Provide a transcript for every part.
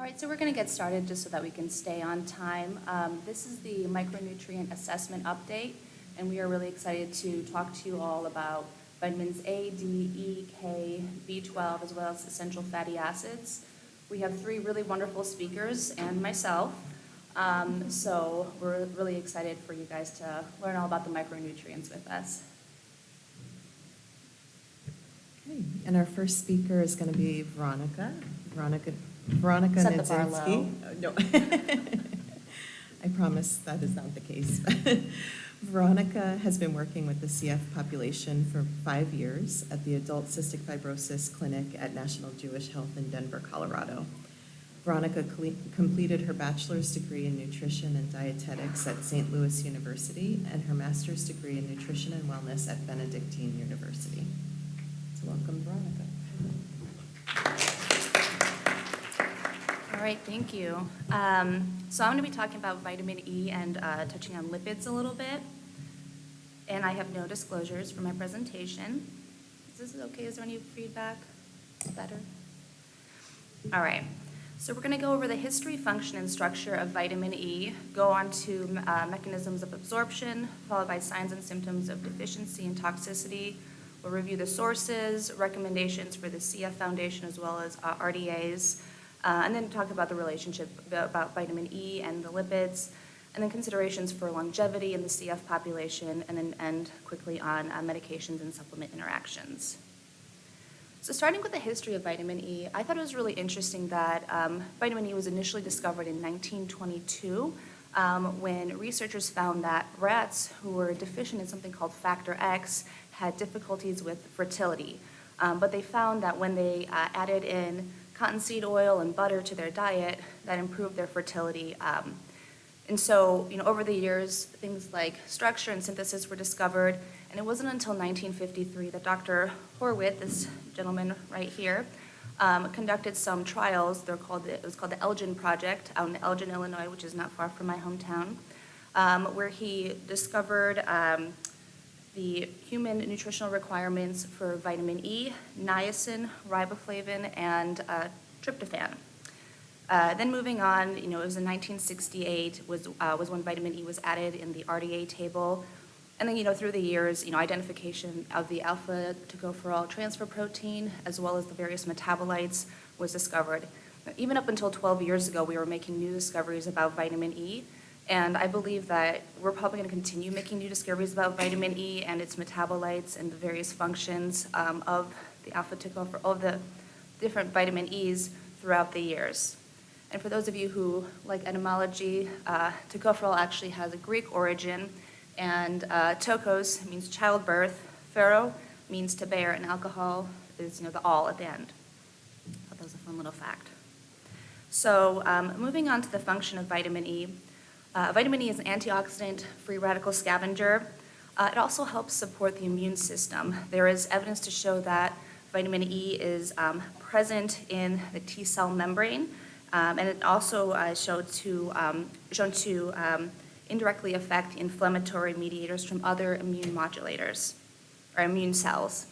right, so we're going to get started just so that we can stay on time. This is the micronutrient assessment update, and we are really excited to talk to you all about vitamins A, D, E, K, B12, as well as essential fatty acids. We have three really wonderful speakers and myself, so we're really excited for you guys to learn all about the micronutrients with us. Okay, and our first speaker is going to be Veronica Set the bar low. Nudzinski. No, I promise that is not the case. Veronica has been working with the CF population for 5 years at the Adult Cystic Fibrosis Clinic at National Jewish Health in Denver, Colorado. Veronica completed her bachelor's degree in nutrition and dietetics at St. Louis University and her master's degree in nutrition and wellness at Benedictine University. So welcome, Veronica. All right, thank you. So I'm going to be talking about vitamin E and touching on lipids a little bit. And I have no disclosures for my presentation. Is this okay? Is there any feedback? Better? All right. So we're going to go over the history, function, and structure of vitamin E, go on to mechanisms of absorption, followed by signs and symptoms of deficiency and toxicity. We'll review the sources, recommendations for the CF Foundation, as well as RDAs. And then talk about the relationship about vitamin E and the lipids, and then considerations for longevity in the CF population, and then end quickly on medications and supplement interactions. So starting with the history of vitamin E, I thought it was really interesting that vitamin E was initially discovered in 1922 when researchers found that rats who were deficient in something called factor X had difficulties with fertility. But they found that when they added in cottonseed oil and butter to their diet, that improved their fertility. And so, over the years, things like structure and synthesis were discovered, and it wasn't until 1953 that Dr. Horwitz, this gentleman right here, conducted some trials. It was called the Elgin Project out in Elgin, Illinois, which is not far from my hometown, where he discovered the human nutritional requirements for vitamin E, niacin, riboflavin, and tryptophan. Then moving on, it was in 1968 was when vitamin E was added in the RDA table. And then, through the years, identification of the alpha tocopherol transfer protein, as well as the various metabolites, was discovered. Even up until 12 years ago, we were making new discoveries about vitamin E. And I believe that we're probably going to continue making new discoveries about vitamin E and its metabolites and the various functions of the alpha tocopherol, of the different vitamin E's throughout the years. And for those of you who like etymology, tocopherol actually has a Greek origin, and tokos means childbirth, phero means to bear, and alcohol is the all at the end. I thought that was a fun little fact. So moving on to the function of vitamin E. Vitamin E is an antioxidant, free radical scavenger. It also helps support the immune system. There is evidence to show that vitamin E is present in the T cell membrane, and it also is shown to indirectly affect inflammatory mediators from other immune modulators or immune cells.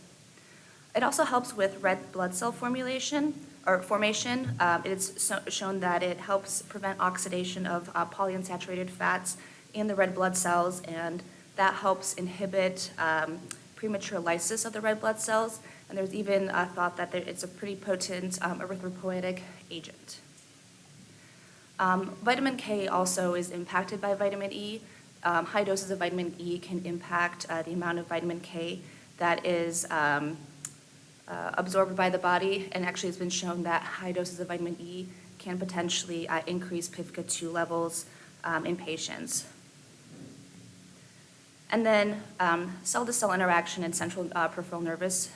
It also helps with red blood cell formation. It's shown that it helps prevent oxidation of polyunsaturated fats in the red blood cells, and that helps inhibit premature lysis of the red blood cells. And there's even thought that it's a pretty potent erythropoietic agent. Vitamin K also is impacted by vitamin E. High doses of vitamin E can impact the amount of vitamin K that is absorbed by the body, and actually it's been shown that high doses of vitamin E can potentially increase PIVKA2 levels in patients. And then cell-to-cell interaction in central and peripheral nervous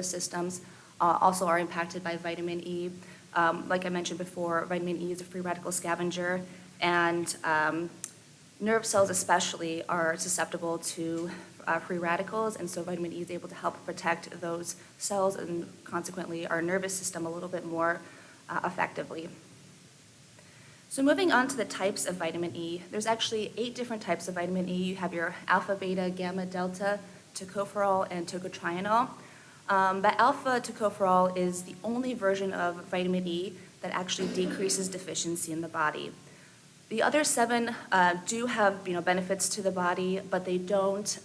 systems also are impacted by vitamin E. Like I mentioned before, vitamin E is a free radical scavenger, and nerve cells especially are susceptible to free radicals, and so vitamin E is able to help protect those cells and consequently our nervous system a little bit more effectively. So moving on to the types of vitamin E, there's actually 8 different types of vitamin E. You have your alpha, beta, gamma, delta, tocopherol, and tocotrienol. But alpha tocopherol is the only version of vitamin E that actually decreases deficiency in the body. The other 7 do have benefits to the body, but they don't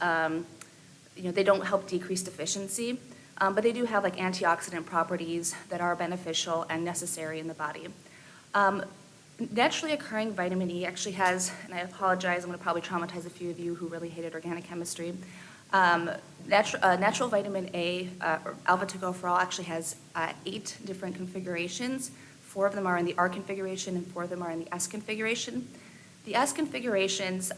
they don't help decrease deficiency. But they do have like antioxidant properties that are beneficial and necessary in the body. Naturally occurring vitamin E actually has, and I apologize, I'm going to probably traumatize a few of you who really hated organic chemistry. Natural vitamin A, or alpha tocopherol, actually has 8 different configurations. 4 of them are in the R configuration and 4 of them are in the S configuration. The S configurations,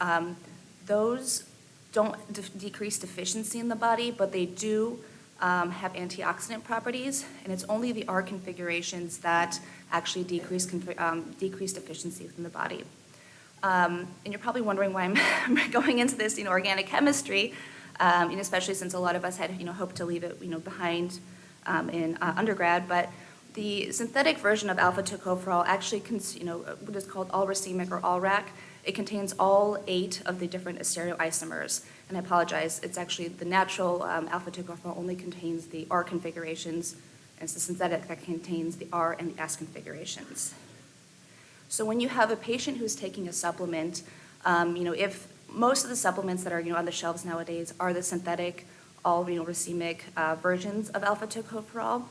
those don't decrease deficiency in the body, but they do have antioxidant properties, and it's only the R configurations that actually decrease deficiency within the body. And you're probably wondering why I'm going into this, organic chemistry, especially since a lot of us had, hoped to leave it, behind in undergrad. But the synthetic version of alpha tocopherol actually, what is called all racemic or all RAC. It contains all 8 of the different stereoisomers. And I apologize, it's actually the natural alpha tocopherol only contains the R configurations, and it's the synthetic that contains the R and the S configurations. So when you have a patient who's taking a supplement, if most of the supplements that are on the shelves nowadays are the synthetic, all racemic versions of alpha tocopherol,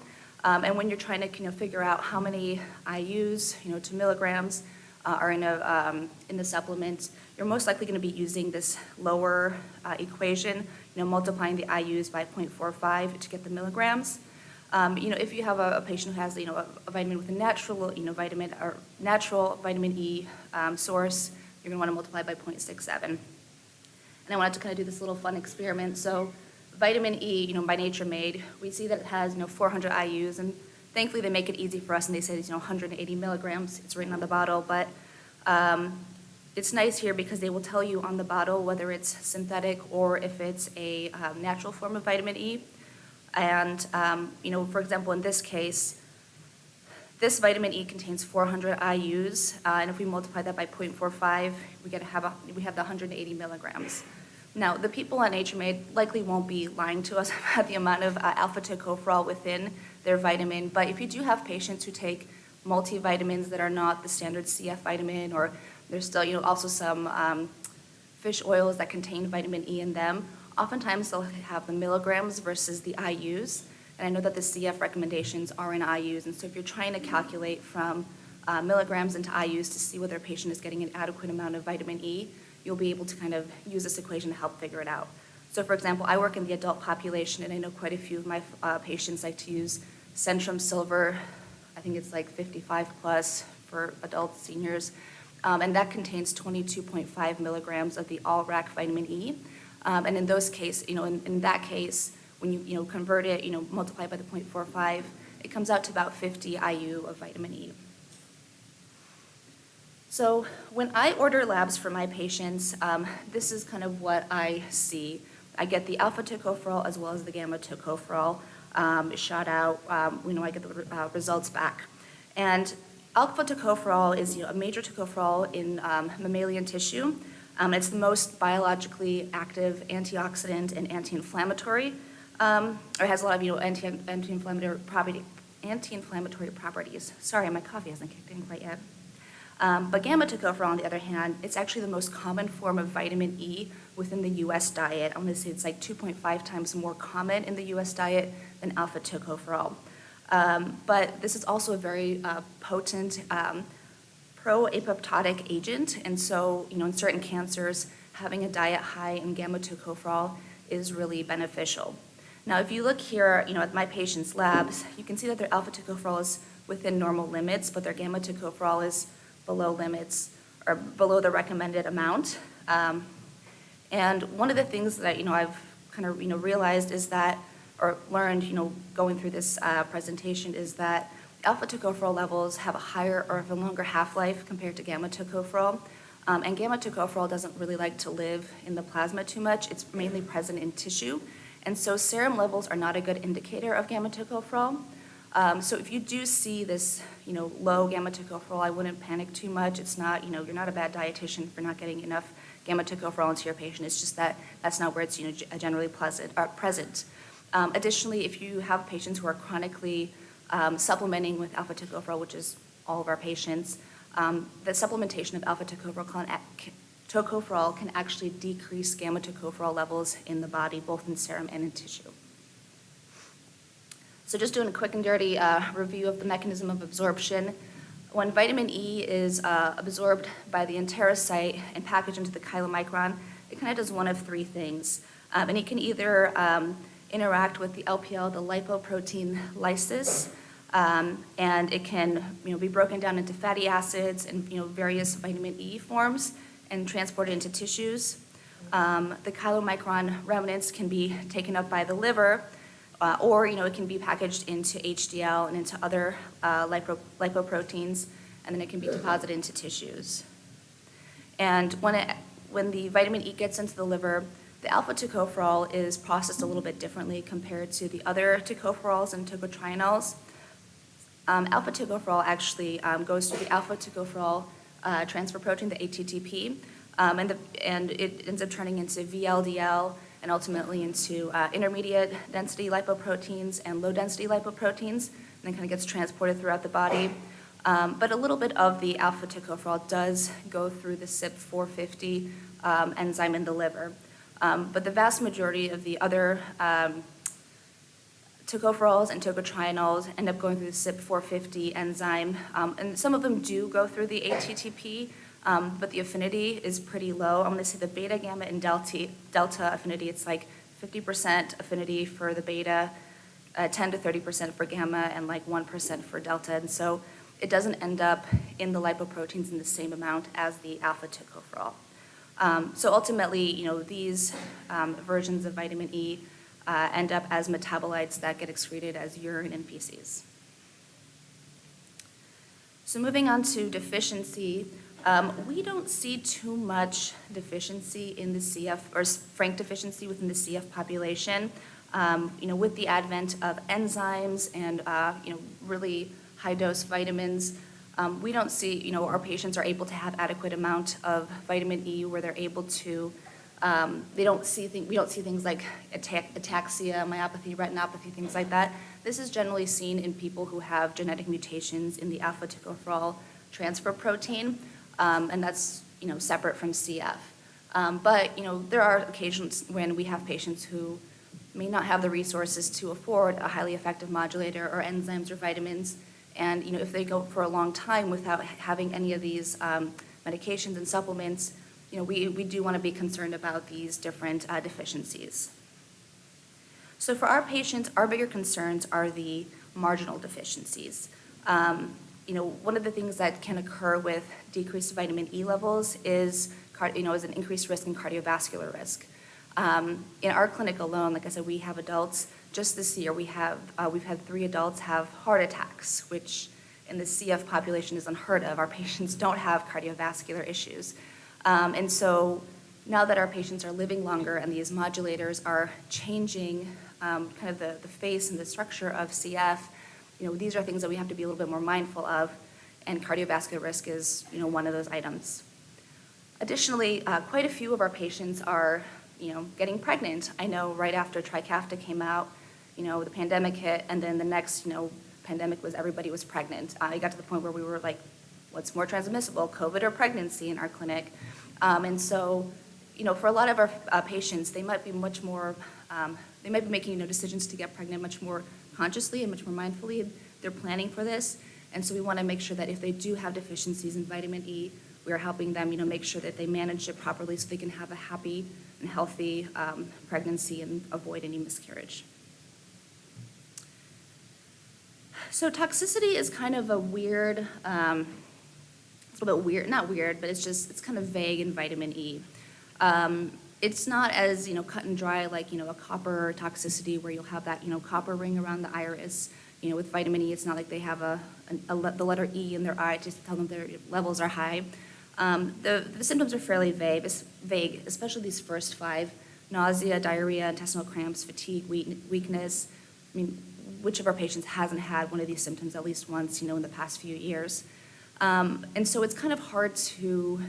and when you're trying to figure out how many IUs to milligrams are in the supplement, you're most likely going to be using this lower equation, multiplying the IUs by 0.45 to get the milligrams. If you have a patient who has a vitamin with a natural vitamin or natural vitamin E source, you're going to want to multiply by 0.67. And I wanted to kind of do this little fun experiment. So vitamin E, by nature made, we see that it has 400 IUs, and thankfully they make it easy for us, and they say it's 180 milligrams. It's written on the bottle, but it's nice here because they will tell you on the bottle whether it's synthetic or if it's a natural form of vitamin E. And for example, in this case, this vitamin E contains 400 IUs, and if we multiply that by 0.45, we have the 180 milligrams. Now, the people at NatureMade likely won't be lying to us about the amount of alpha tocopherol within their vitamin, but if you do have patients who take multivitamins that are not the standard CF vitamin, or there's still also some fish oils that contain vitamin E in them, oftentimes they'll have the milligrams versus the IUs, and I know that the CF recommendations are in IUs, and so if you're trying to calculate from milligrams into IUs to see whether a patient is getting an adequate amount of vitamin E, you'll be able to kind of use this equation to help figure it out. So for example, I work in the adult population, and I know quite a few of my patients like to use Centrum Silver. I think it's like 55 plus for adult seniors, and that contains 22.5 milligrams of the all-RAC vitamin E. And in those case, in that case, when you convert it, multiply by the 0.45, it comes out to about 50 IU of vitamin E. So when I order labs for my patients, this is kind of what I see. I get the alpha tocopherol as well as the gamma tocopherol shot out. I get the results back. And alpha tocopherol is a major tocopherol in mammalian tissue. It's the most biologically active antioxidant and anti-inflammatory. Or it has a lot of anti-inflammatory properties. Sorry, my coffee hasn't kicked in quite yet. But gamma tocopherol, on the other hand, it's actually the most common form of vitamin E within the U.S. diet. I want to say it's like 2.5 times more common in the U.S. diet than alpha tocopherol. But this is also a very potent pro-apoptotic agent, and so in certain cancers, having a diet high in gamma tocopherol is really beneficial. Now, if you look here, at my patients' labs, you can see that their alpha tocopherol is within normal limits, but their gamma tocopherol is below limits or below the recommended amount. And one of the things that I've kind of realized is that, or learned going through this presentation, is that alpha tocopherol levels have a higher or a longer half-life compared to gamma tocopherol. And gamma tocopherol doesn't really like to live in the plasma too much. It's mainly present in tissue. And so serum levels are not a good indicator of gamma tocopherol. So if you do see this, low gamma tocopherol, I wouldn't panic too much. It's not, you're not a bad dietitian for not getting enough gamma tocopherol into your patient. It's just that that's not where it's, generally present. Additionally, if you have patients who are chronically supplementing with alpha tocopherol, which is all of our patients, the supplementation of alpha tocopherol can actually decrease gamma tocopherol levels in the body, both in serum and in tissue. So just doing a quick and dirty review of the mechanism of absorption. When vitamin E is absorbed by the enterocyte and packaged into the chylomicron, it kind of does one of three things. And it can either interact with the LPL, the lipoprotein lysis, and it can be broken down into fatty acids and various vitamin E forms and transported into tissues. The chylomicron remnants can be taken up by the liver, or it can be packaged into HDL and into other lipoproteins, and then it can be deposited into tissues. And when the vitamin E gets into the liver, the alpha tocopherol is processed a little bit differently compared to the other tocopherols and tocotrienols. Alpha tocopherol actually goes through the alpha tocopherol transfer protein, the ATTP, and it ends up turning into VLDL and ultimately into intermediate density lipoproteins and low density lipoproteins, and then kind of gets transported throughout the body. But a little bit of the alpha tocopherol does go through the CYP450 enzyme in the liver. But the vast majority of the other tocopherols and tocotrienols end up going through the CYP450 enzyme, and some of them do go through the ATTP, but the affinity is pretty low. I'm going to say the beta, gamma, and delta affinity, it's like 50% affinity for the beta, 10 to 30% for gamma, and like 1% for delta. And so it doesn't end up in the lipoproteins in the same amount as the alpha tocopherol. So ultimately, these versions of vitamin E end up as metabolites that get excreted as urine and feces. So moving on to deficiency, we don't see too much deficiency in the CF, or frank deficiency within the CF population. With the advent of enzymes and really high-dose vitamins, we don't see, our patients are able to have adequate amount of vitamin E where they're able to, we don't see things like ataxia, myopathy, retinopathy, things like that. This is generally seen in people who have genetic mutations in the alpha tocopherol transfer protein, and that's, separate from CF. But, there are occasions when we have patients who may not have the resources to afford a highly effective modulator or enzymes or vitamins. And if they go for a long time without having any of these medications and supplements, we do want to be concerned about these different deficiencies. So for our patients, our bigger concerns are the marginal deficiencies. One of the things that can occur with decreased vitamin E levels is an increased risk in cardiovascular risk. In our clinic alone, like I said, we have adults. Just this year, we've had 3 adults have heart attacks, which in the CF population is unheard of. Our patients don't have cardiovascular issues. And so now that our patients are living longer and these modulators are changing kind of the face and the structure of CF, these are things that we have to be a little bit more mindful of, and cardiovascular risk is one of those items. Additionally, quite a few of our patients are getting pregnant. I know right after Trikafta came out, the pandemic hit, and then the next, pandemic was everybody was pregnant. It got to the point where we were like, what's more transmissible, COVID or pregnancy in our clinic? And so, for a lot of our patients, they might be much more, they might be making, decisions to get pregnant much more consciously and much more mindfully. They're planning for this. And so we want to make sure that if they do have deficiencies in vitamin E, we are helping them, make sure that they manage it properly so they can have a happy and healthy pregnancy and avoid any miscarriage. So toxicity is kind of a weird, it's a little bit weird, not weird, but it's kind of vague in vitamin E. It's not as, cut and dry like, a copper toxicity where you'll have that, copper ring around the iris. With vitamin E, it's not like they have the letter E in their eye to tell them their levels are high. The symptoms are fairly vague, especially these first 5: nausea, diarrhea, intestinal cramps, fatigue, weakness. I mean, which of our patients hasn't had one of these symptoms at least once, in the past few years? And so it's kind of hard to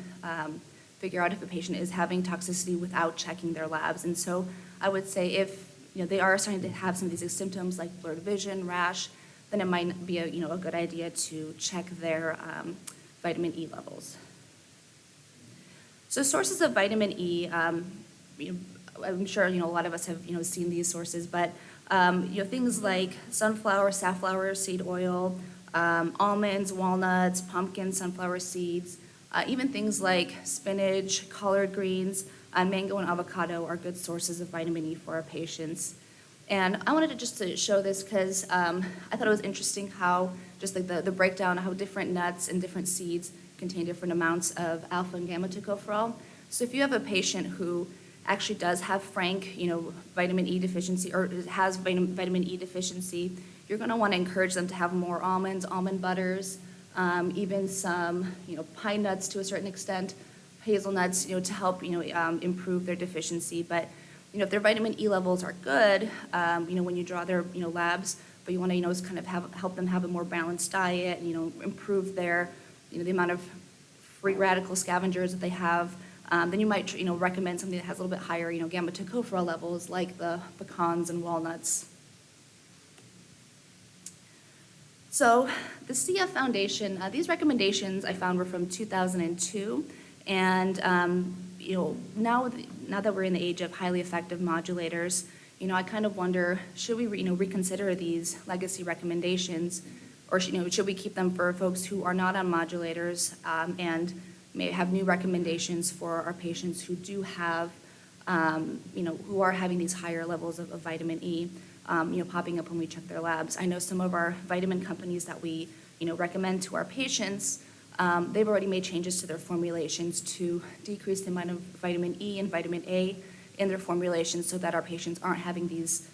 figure out if a patient is having toxicity without checking their labs. And so I would say if they are starting to have some of these symptoms like blurred vision, rash, then it might be a good idea to check their vitamin E levels. So sources of vitamin E, I'm sure a lot of us have seen these sources, but things like sunflower, safflower seed oil, almonds, walnuts, pumpkin, sunflower seeds, even things like spinach, collard greens, mango, and avocado are good sources of vitamin E for our patients. And I wanted to show this because I thought it was interesting how just like the breakdown of how different nuts and different seeds contain different amounts of alpha and gamma tocopherol. So if you have a patient who actually does have frank, vitamin E deficiency or has vitamin E deficiency, you're going to want to encourage them to have more almonds, almond butters, even some, pine nuts to a certain extent, hazelnuts, to help, improve their deficiency. But, if their vitamin E levels are good, when you draw their, labs, but you want to, kind of help them have a more balanced diet, improve their, the amount of free radical scavengers that they have, then you might, recommend something that has a little bit higher, gamma tocopherol levels, like the pecans and walnuts. So the CF Foundation, these recommendations I found were from 2002, and now that we're in the age of highly effective modulators, I kind of wonder, should we reconsider these legacy recommendations, or should we keep them for folks who are not on modulators and may have new recommendations for our patients who do have, who are having these higher levels of vitamin E, popping up when we check their labs. I know some of our vitamin companies that we, recommend to our patients, they've already made changes to their formulations to decrease the amount of vitamin E and vitamin A in their formulations so that our patients aren't having these,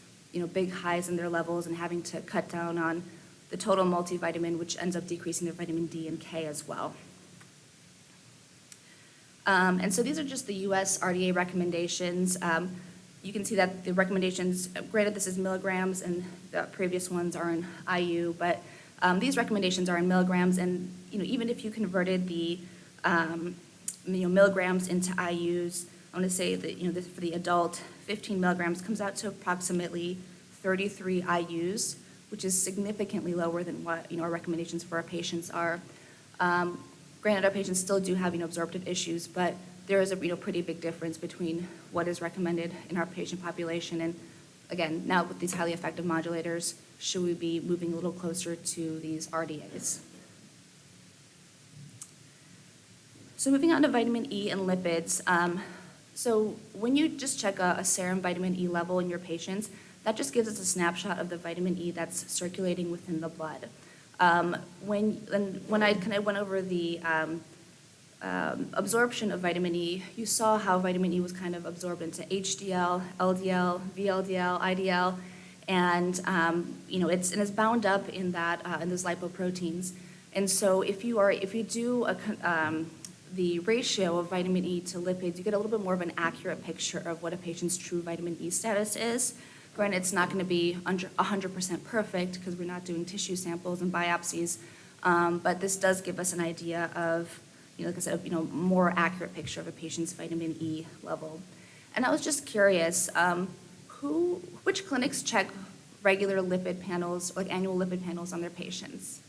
big highs in their levels and having to cut down on the total multivitamin, which ends up decreasing their vitamin D and K as well. And so these are just the US RDA recommendations. You can see that the recommendations, granted this is milligrams and the previous ones are in IU, but these recommendations are in milligrams, and even if you converted the milligrams into IUs, I want to say that this, for the adult, 15 milligrams comes out to approximately 33 IUs, which is significantly lower than what our recommendations for our patients are. Granted, our patients still do have absorptive issues, but there is a pretty big difference between what is recommended in our patient population. And again, now with these highly effective modulators, should we be moving a little closer to these RDAs? So moving on to vitamin E and lipids. So when you just check a serum vitamin E level in your patients, that just gives us a snapshot of the vitamin E that's circulating within the blood. When I kind of went over the absorption of vitamin E, you saw how vitamin E was kind of absorbed into HDL, LDL, VLDL, IDL, and it's bound up in that in those lipoproteins. And so if you do the ratio of vitamin E to lipids, you get a little bit more of an accurate picture of what a patient's true vitamin E status is. Granted, it's not going to be 100% perfect because we're not doing tissue samples and biopsies, but this does give us an idea of, like I said, more accurate picture of a patient's vitamin E level. And I was just curious, which clinics check regular lipid panels, like annual lipid panels on their patients?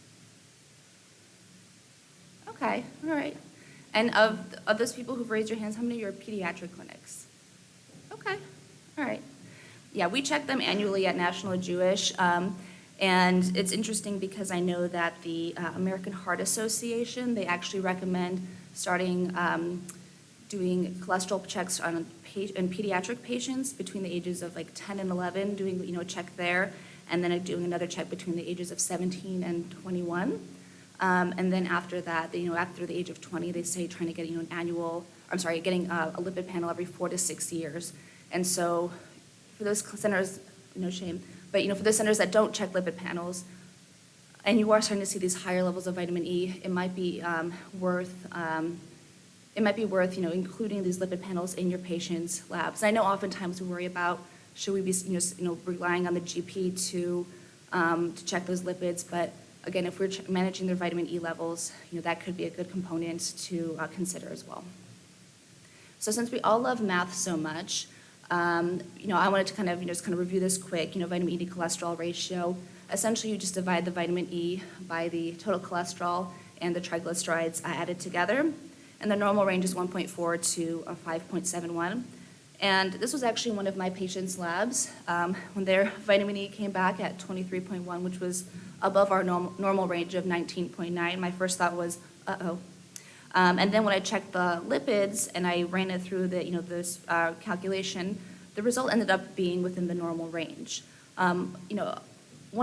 Okay, all right. And of those people who've raised your hands, how many are pediatric clinics? Okay, all right. Yeah, we check them annually at National Jewish, and it's interesting because I know that the American Heart Association, they actually recommend starting doing cholesterol checks in pediatric patients between the ages of like 10 and 11, doing a check there, and then doing another check between the ages of 17 and 21. And then after that, after the age of 20, they say trying to get getting a lipid panel every 4 to 6 years. And so for those centers, no shame, but for those centers that don't check lipid panels, and you are starting to see these higher levels of vitamin E, it might be worth including these lipid panels in your patient's labs. I know oftentimes we worry about should we be relying on the GP to check those lipids, but again, if we're managing their vitamin E levels, that could be a good component to consider as well. So since we all love math so much, I wanted to kind of review this quick. Vitamin E to cholesterol ratio. essentially you just divide the vitamin E by the total cholesterol and the triglycerides added together. And the normal range is 1.4 to 5.71. And this was actually one of my patients' labs when their vitamin E came back at 23.1, which was above our normal range of 19.9. My first thought was, uh-oh. And then when I checked the lipids and I ran it through the, this calculation, the result ended up being within the normal range. One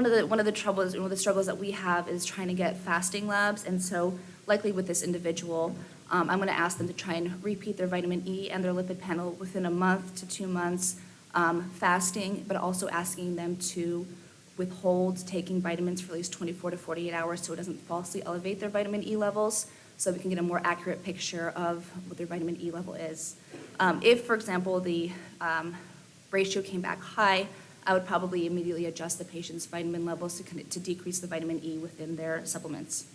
of the struggles that we have is trying to get fasting labs, and so likely with this individual, I'm going to ask them to try and repeat their vitamin E and their lipid panel within a month to 2 months fasting, but also asking them to withhold taking vitamins for at least 24 to 48 hours so it doesn't falsely elevate their vitamin E levels, so we can get a more accurate picture of what their vitamin E level is. If, for example, the ratio came back high, I would probably immediately adjust the patient's vitamin levels to decrease the vitamin E within their supplements.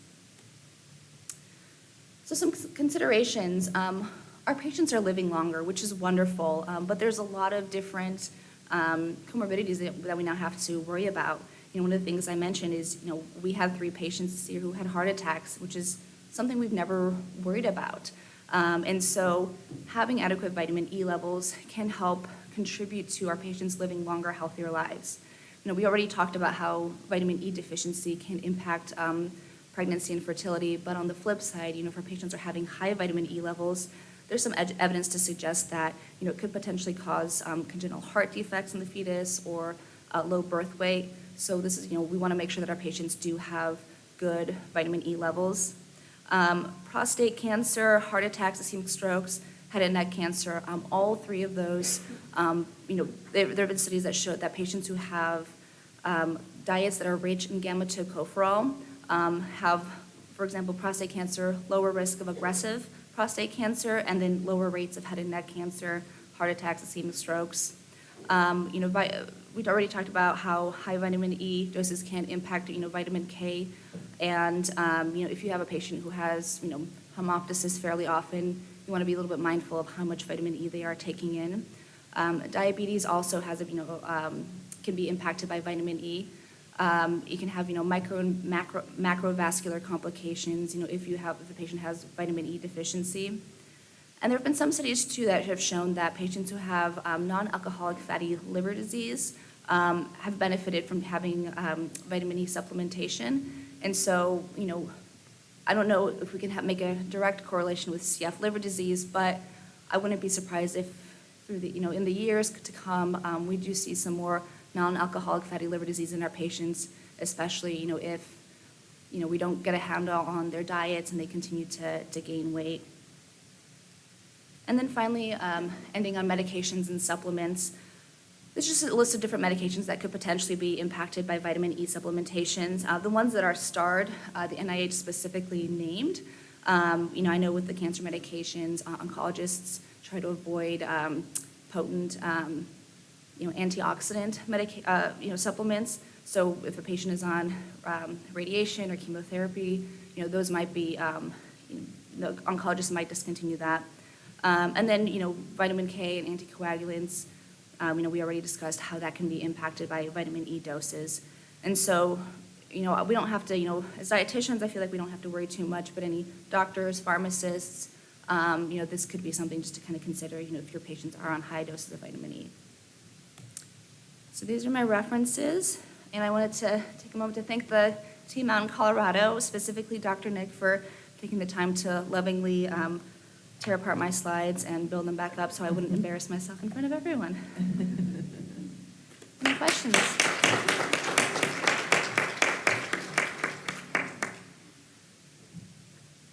So some considerations. Our patients are living longer, which is wonderful, but there's a lot of different comorbidities that we now have to worry about. One of the things I mentioned is, we had 3 patients this year who had heart attacks, which is something we've never worried about. And so having adequate vitamin E levels can help contribute to our patients living longer, healthier lives. We already talked about how vitamin E deficiency can impact pregnancy and fertility, but on the flip side, if our patients are having high vitamin E levels, there's some evidence to suggest that, it could potentially cause congenital heart defects in the fetus or low birth weight. So this is, we want to make sure that our patients do have good vitamin E levels. Prostate cancer, heart attacks, ischemic strokes, head and neck cancer, all 3 of those, there have been studies that show that patients who have diets that are rich in gamma-tocopherol have, for example, prostate cancer, lower risk of aggressive prostate cancer, and then lower rates of head and neck cancer, heart attacks, ischemic strokes. We'd already talked about how high vitamin E doses can impact, vitamin K, and if you have a patient who has, hemoptysis fairly often, you want to be a little bit mindful of how much vitamin E they are taking in. Diabetes also has, can be impacted by vitamin E. You can have, micro and macrovascular complications, if the patient has vitamin E deficiency. And there have been some studies, too, that have shown that patients who have non-alcoholic fatty liver disease have benefited from having vitamin E supplementation. And so, I don't know if we can make a direct correlation with CF liver disease, but I wouldn't be surprised if through the, in the years to come, we do see some more non-alcoholic fatty liver disease in our patients, especially, if, we don't get a handle on their diets and they continue to gain weight. And then finally, ending on medications and supplements. This is just a list of different medications that could potentially be impacted by vitamin E supplementations. The ones that are starred, the NIH specifically named. I know with the cancer medications, oncologists try to avoid potent, antioxidant supplements. So if a patient is on radiation or chemotherapy, those might be, the oncologist might discontinue that. And then, vitamin K and anticoagulants, we already discussed how that can be impacted by vitamin E doses. And so, we don't have to, as dietitians, I feel like we don't have to worry too much, but any doctors, pharmacists, this could be something just to kind of consider, if your patients are on high doses of vitamin E. So these are my references, and I wanted to take a moment to thank the team out in Colorado, specifically Dr. Nick, for taking the time to lovingly tear apart my slides and build them back up so I wouldn't embarrass myself in front of everyone. Any questions?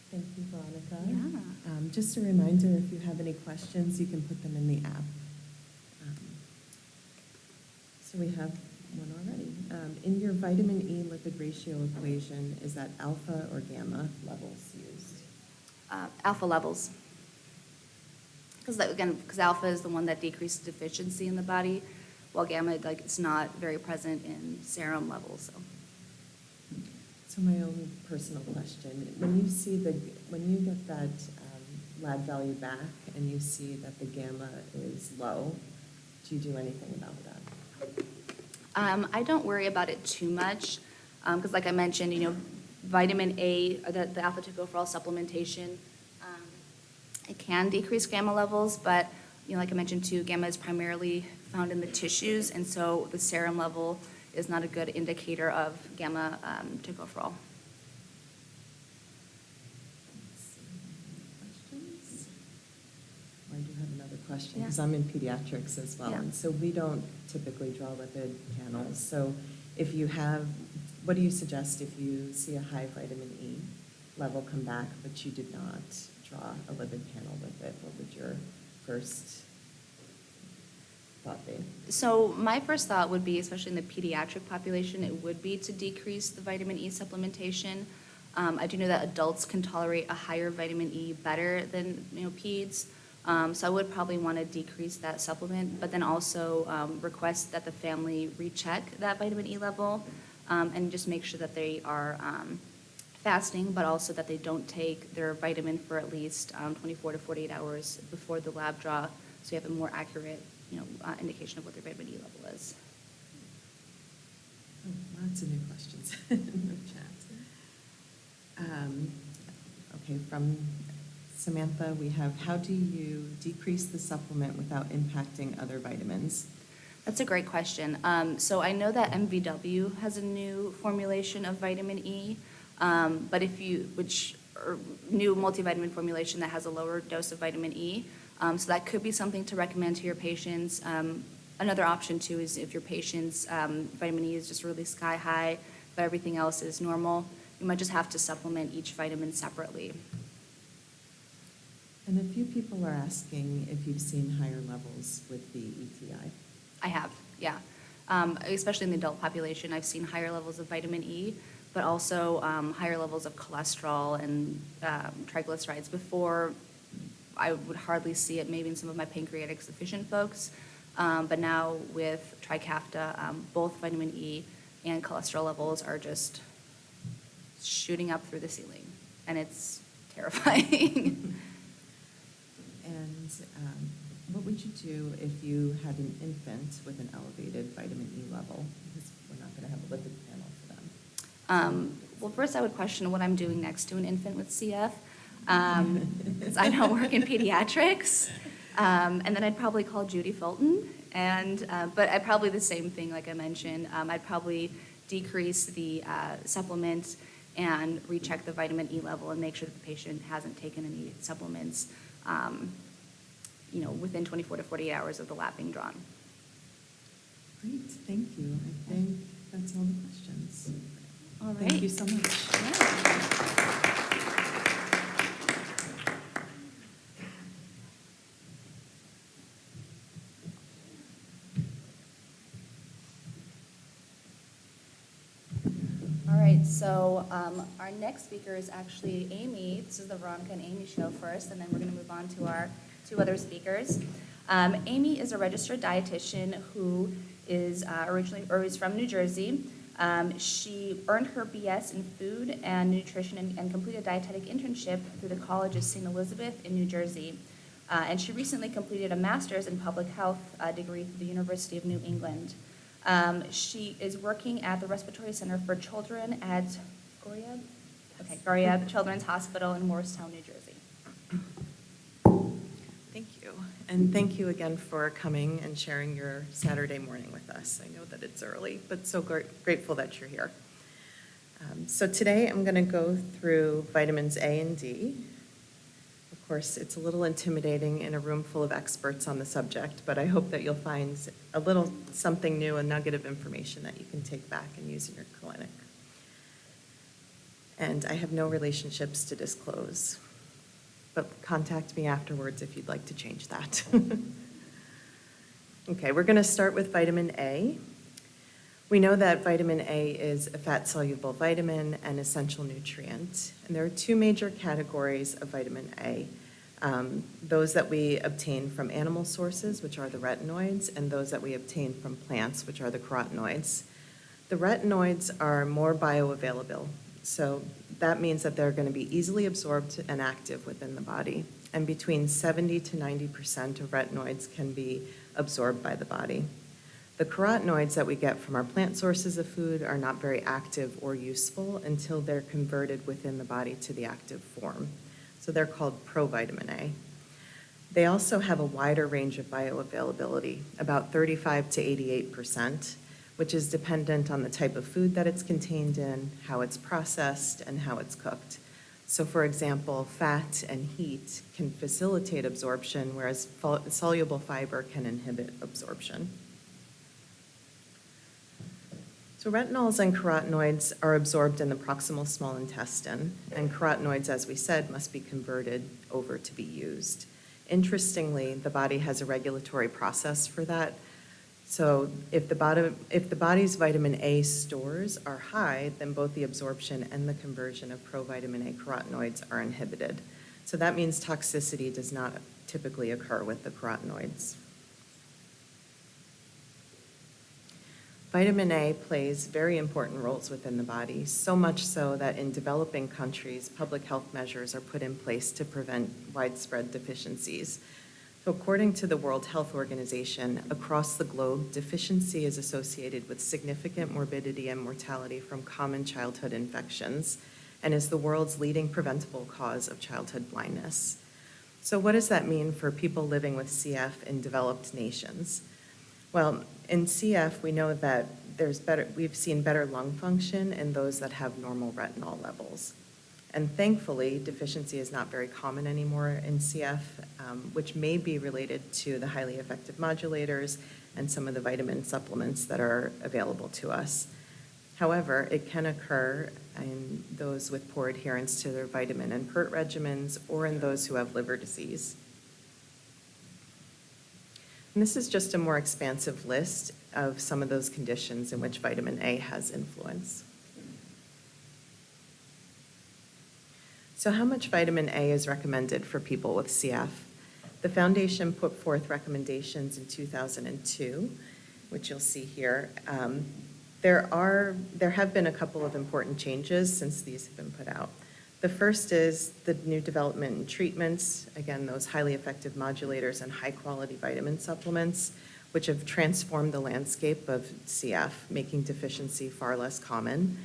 Thank you, Veronica. Yeah. Just a reminder, if you have any questions, you can put them in the app. So we have one already. In your vitamin E lipid ratio equation, is that alpha or gamma levels used? Alpha levels. Because alpha is the one that decreases deficiency in the body, while gamma, it's not very present in serum levels. So my own personal question, when you get that lab value back and you see that the gamma is low, do you do anything about that? I don't worry about it too much, because like I mentioned, vitamin A, the alpha-tocopherol supplementation, it can decrease gamma levels, but, like I mentioned too, gamma is primarily found in the tissues, and so the serum level is not a good indicator of gamma tocopherol. Questions? I do have another question, Yeah. because I'm in pediatrics as well, Yeah. and so we don't typically draw lipid panels. So if you have, what do you suggest if you see a high vitamin E level come back, but you did not draw a lipid panel with it? What would your first thought be? So my first thought would be, especially in the pediatric population, it would be to decrease the vitamin E supplementation. I do know that adults can tolerate a higher vitamin E better than peds. So I would probably want to decrease that supplement, but then also request that the family recheck that vitamin E level and just make sure that they are fasting, but also that they don't take their vitamin for at least 24 to 48 hours before the lab draw, so you have a more accurate indication of what their vitamin E level is. Oh, lots of new questions in the chat. Okay, from Samantha, we have, how do you decrease the supplement without impacting other vitamins? That's a great question. So I know that MVW has a new formulation of vitamin E, but new multivitamin formulation that has a lower dose of vitamin E. So that could be something to recommend to your patients. Another option too is if your patient's vitamin E is just really sky high, but everything else is normal, you might just have to supplement each vitamin separately. And a few people are asking if you've seen higher levels with the ETI. I have, yeah. Especially in the adult population, I've seen higher levels of vitamin E, but also higher levels of cholesterol and triglycerides. Before, I would hardly see it maybe in some of my pancreatic deficient folks, but now with Trikafta, both vitamin E and cholesterol levels are just shooting up through the ceiling, and it's terrifying. And what would you do if you had an infant with an elevated vitamin E level? Because we're not going to have a lipid panel for them. Well, first I would question what I'm doing next to an infant with CF, because I don't work in pediatrics. And then I'd probably call Judy Fulton, but I'd probably the same thing like I mentioned. I'd probably decrease the supplement and recheck the vitamin E level and make sure that the patient hasn't taken any supplements within 24 to 48 hours of the lab being drawn. Great, thank you. I think that's all the questions. All right. Thank you so much. All right, so our next speaker is actually Amy. This is the Veronica and Amy show first, and then we're going to move on to our two other speakers. Amy is a registered dietitian who is is from New Jersey. She earned her BS in food and nutrition and completed a dietetic internship through the College of St. Elizabeth in New Jersey. And she recently completed a master's in public health degree through the University of New England. She is working at the Respiratory Center for Children at Goriab Children's Hospital in Morristown, New Jersey. Thank you. And thank you again for coming and sharing your Saturday morning with us. I know that it's early, but so grateful that you're here. So today I'm going to go through vitamins A and D. Of course, it's a little intimidating in a room full of experts on the subject, but I hope that you'll find a little something new, a nugget of information that you can take back and use in your clinic. And I have no relationships to disclose, but contact me afterwards if you'd like to change that. Okay, we're going to start with vitamin A. We know that vitamin A is a fat-soluble vitamin and essential nutrient, and there are two major categories of vitamin A. Those that we obtain from animal sources, which are the retinoids, and those that we obtain from plants, which are the carotenoids. The retinoids are more bioavailable, so that means that they're going to be easily absorbed and active within the body, and between 70 to 90% of retinoids can be absorbed by the body. The carotenoids that we get from our plant sources of food are not very active or useful until they're converted within the body to the active form. So they're called provitamin A. They also have a wider range of bioavailability, about 35 to 88%, which is dependent on the type of food that it's contained in, how it's processed, and how it's cooked. So for example, fat and heat can facilitate absorption, whereas soluble fiber can inhibit absorption. So retinols and carotenoids are absorbed in the proximal small intestine, and carotenoids, as we said, must be converted over to be used. Interestingly, the body has a regulatory process for that. So if the body's vitamin A stores are high, then both the absorption and the conversion of provitamin A carotenoids are inhibited. So that means toxicity does not typically occur with the carotenoids. Vitamin A plays very important roles within the body, so much so that in developing countries, public health measures are put in place to prevent widespread deficiencies. So according to the World Health Organization, across the globe, deficiency is associated with significant morbidity and mortality from common childhood infections and is the world's leading preventable cause of childhood blindness. So what does that mean for people living with CF in developed nations? Well, in CF, we know that we've seen better lung function in those that have normal retinol levels. And thankfully, deficiency is not very common anymore in CF, which may be related to the highly effective modulators and some of the vitamin supplements that are available to us. However, it can occur in those with poor adherence to their vitamin and PERT regimens or in those who have liver disease. And this is just a more expansive list of some of those conditions in which vitamin A has influence. So how much vitamin A is recommended for people with CF? The foundation put forth recommendations in 2002, which you'll see here. There have been a couple of important changes since these have been put out. The first is the new development in treatments, again, those highly effective modulators and high-quality vitamin supplements, which have transformed the landscape of CF, making deficiency far less common.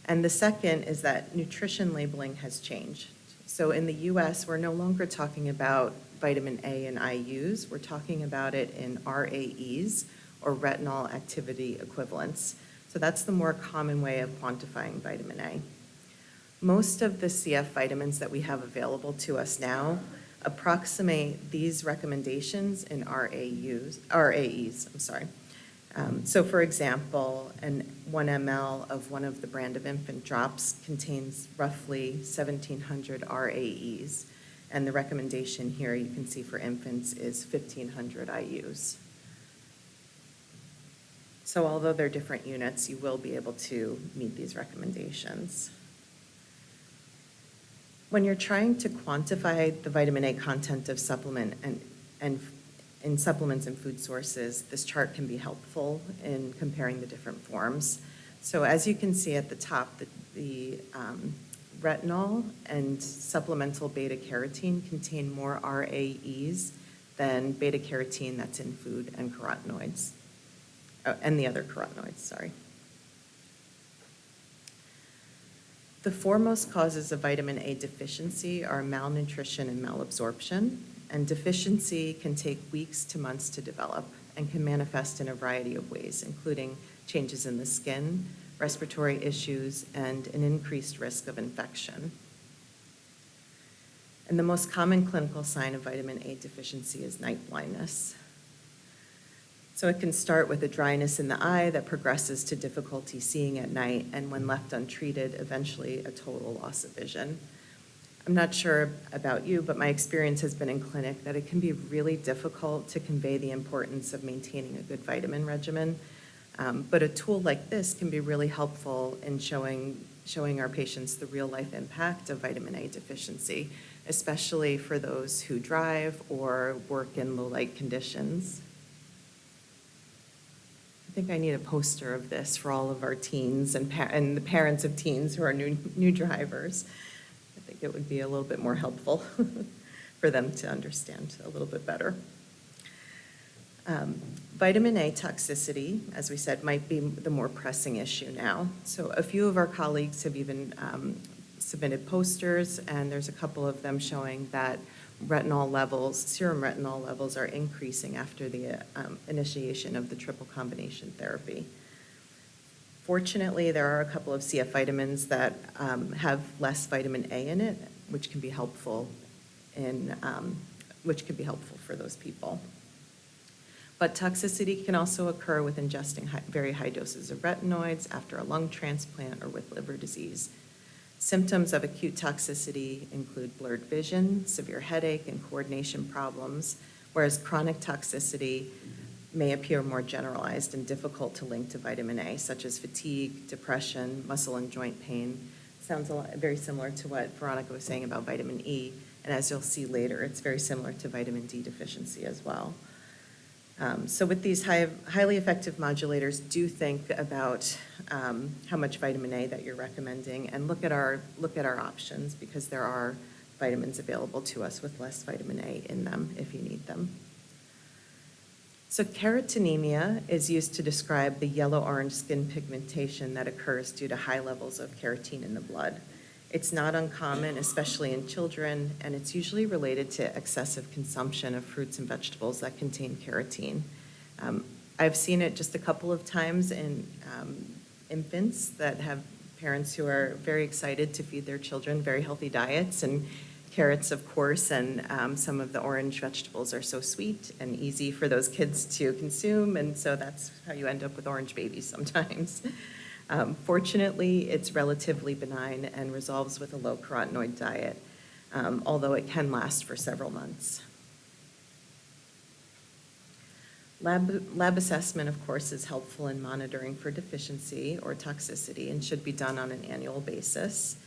And the second is that nutrition labeling has changed. So in the US, we're no longer talking about vitamin A in IUs, we're talking about it in RAEs, or retinol activity equivalents. So that's the more common way of quantifying vitamin A. Most of the CF vitamins that we have available to us now approximate these recommendations in RAEs. So for example, 1 ml of one of the brand of infant drops contains roughly 1,700 RAEs, and the recommendation here you can see for infants is 1,500 IUs. So although they're different units, you will be able to meet these recommendations. When you're trying to quantify the vitamin A content of supplement and in supplements and food sources, this chart can be helpful in comparing the different forms. So as you can see at the top, the retinol and supplemental beta-carotene contain more RAEs than beta-carotene that's in food and carotenoids, and the other carotenoids, sorry. The foremost causes of vitamin A deficiency are malnutrition and malabsorption, and deficiency can take weeks to months to develop and can manifest in a variety of ways, including changes in the skin, respiratory issues, and an increased risk of infection. And the most common clinical sign of vitamin A deficiency is night blindness. So it can start with a dryness in the eye that progresses to difficulty seeing at night, and when left untreated, eventually a total loss of vision. I'm not sure about you, but my experience has been in clinic that it can be really difficult to convey the importance of maintaining a good vitamin regimen. But a tool like this can be really helpful in showing our patients the real-life impact of vitamin A deficiency, especially for those who drive or work in low-light conditions. I think I need a poster of this for all of our teens and the parents of teens who are new drivers. I think it would be a little bit more helpful for them to understand a little bit better. Vitamin A toxicity, as we said, might be the more pressing issue now. So a few of our colleagues have even submitted posters, and there's a couple of them showing that retinol levels, serum retinol levels, are increasing after the initiation of the triple combination therapy. Fortunately, there are a couple of CF vitamins that have less vitamin A in it, which can be helpful for those people. But toxicity can also occur with ingesting very high doses of retinoids after a lung transplant or with liver disease. Symptoms of acute toxicity include blurred vision, severe headache, and coordination problems, whereas chronic toxicity may appear more generalized and difficult to link to vitamin A, such as fatigue, depression, muscle and joint pain. Sounds very similar to what Veronica was saying about vitamin E, and as you'll see later, it's very similar to vitamin D deficiency as well. So with these highly effective modulators, do think about how much vitamin A that you're recommending, and look at our options, because there are vitamins available to us with less vitamin A in them if you need them. So carotenemia is used to describe the yellow-orange skin pigmentation that occurs due to high levels of carotene in the blood. It's not uncommon, especially in children, and it's usually related to excessive consumption of fruits and vegetables that contain carotene. I've seen it just a couple of times in infants that have parents who are very excited to feed their children very healthy diets, and carrots, of course, and some of the orange vegetables are so sweet and easy for those kids to consume, and so that's how you end up with orange babies sometimes. Fortunately, it's relatively benign and resolves with a low carotenoid diet, although it can last for several months. Lab assessment, of course, is helpful in monitoring for deficiency or toxicity and should be done on an annual basis.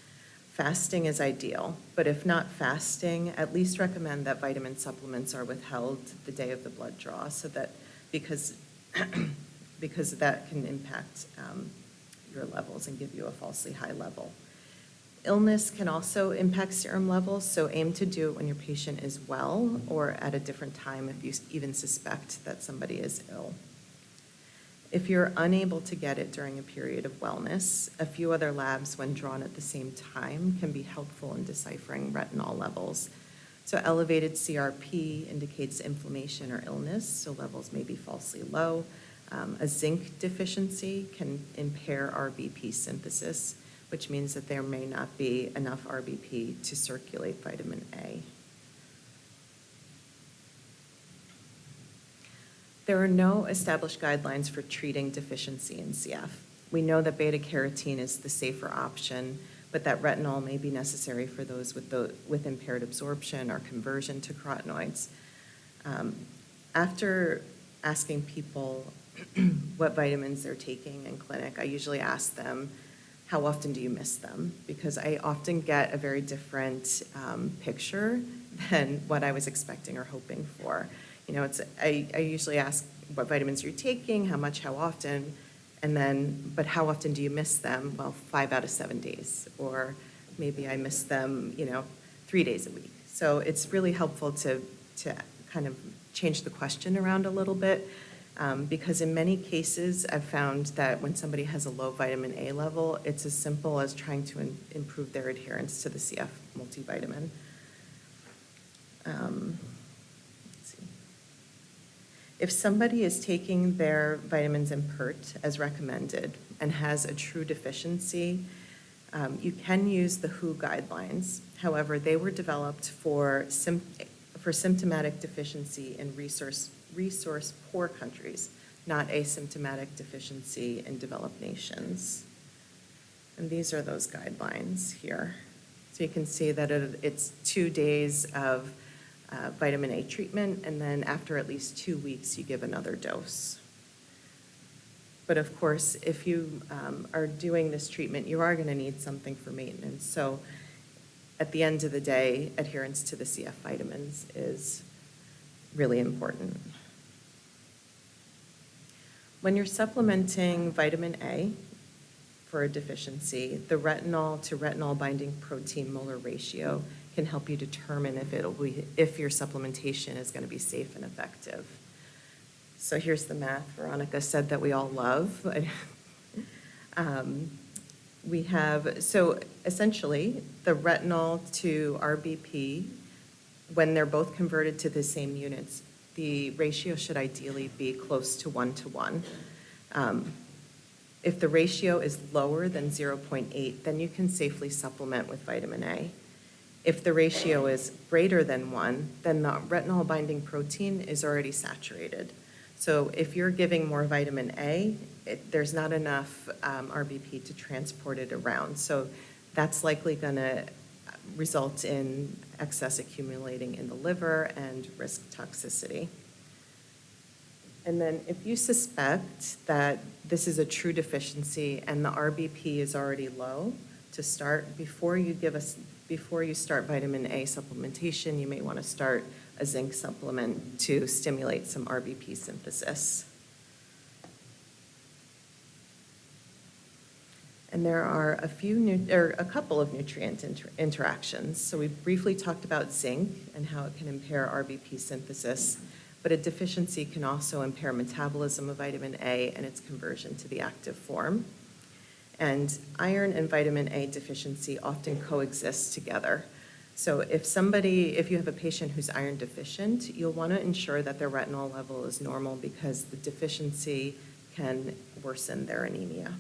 Fasting is ideal, but if not fasting, at least recommend that vitamin supplements are withheld the day of the blood draw, so that because that can impact your levels and give you a falsely high level. Illness can also impact serum levels, so aim to do it when your patient is well or at a different time if you even suspect that somebody is ill. If you're unable to get it during a period of wellness, a few other labs, when drawn at the same time, can be helpful in deciphering retinol levels. So elevated CRP indicates inflammation or illness, so levels may be falsely low. A zinc deficiency can impair RBP synthesis, which means that there may not be enough RBP to circulate vitamin A. There are no established guidelines for treating deficiency in CF. We know that beta-carotene is the safer option, but that retinol may be necessary for those with impaired absorption or conversion to carotenoids. After asking people what vitamins they're taking in clinic, I usually ask them, how often do you miss them? Because I often get a very different picture than what I was expecting or hoping for. You know, I usually ask what vitamins you're taking, how much, how often, and then, but how often do you miss them? Well, 5 out of 7 days, or maybe I miss them, 3 days a week. So it's really helpful to kind of change the question around a little bit, because in many cases, I've found that when somebody has a low vitamin A level, it's as simple as trying to improve their adherence to the CF multivitamin. If somebody is taking their vitamins in PERT as recommended and has a true deficiency, you can use the WHO guidelines. However, they were developed for symptomatic deficiency in resource poor countries, not asymptomatic deficiency in developed nations. And these are those guidelines here. So you can see that it's 2 days of vitamin A treatment, and then after at least 2 weeks, you give another dose. But of course, if you are doing this treatment, you are going to need something for maintenance. So at the end of the day, adherence to the CF vitamins is really important. When you're supplementing vitamin A for a deficiency, the retinol to retinol binding protein molar ratio can help you determine if your supplementation is going to be safe and effective. So here's the math Veronica said that we all love. We have, so essentially, the retinol to RBP, when they're both converted to the same units, the ratio should ideally be close to 1:1. If the ratio is lower than 0.8, then you can safely supplement with vitamin A. If the ratio is greater than 1, then the retinol binding protein is already saturated. So if you're giving more vitamin A, there's not enough RBP to transport it around. So that's likely going to result in excess accumulating in the liver and risk toxicity. And then if you suspect that this is a true deficiency and the RBP is already low, to start, before you start vitamin A supplementation, you may want to start a zinc supplement to stimulate some RBP synthesis. And there are a couple of nutrient interactions. So we briefly talked about zinc and how it can impair RBP synthesis, but a deficiency can also impair metabolism of vitamin A and its conversion to the active form. And iron and vitamin A deficiency often coexist together. So if you have a patient who's iron deficient, you'll want to ensure that their retinol level is normal because the deficiency can worsen their anemia.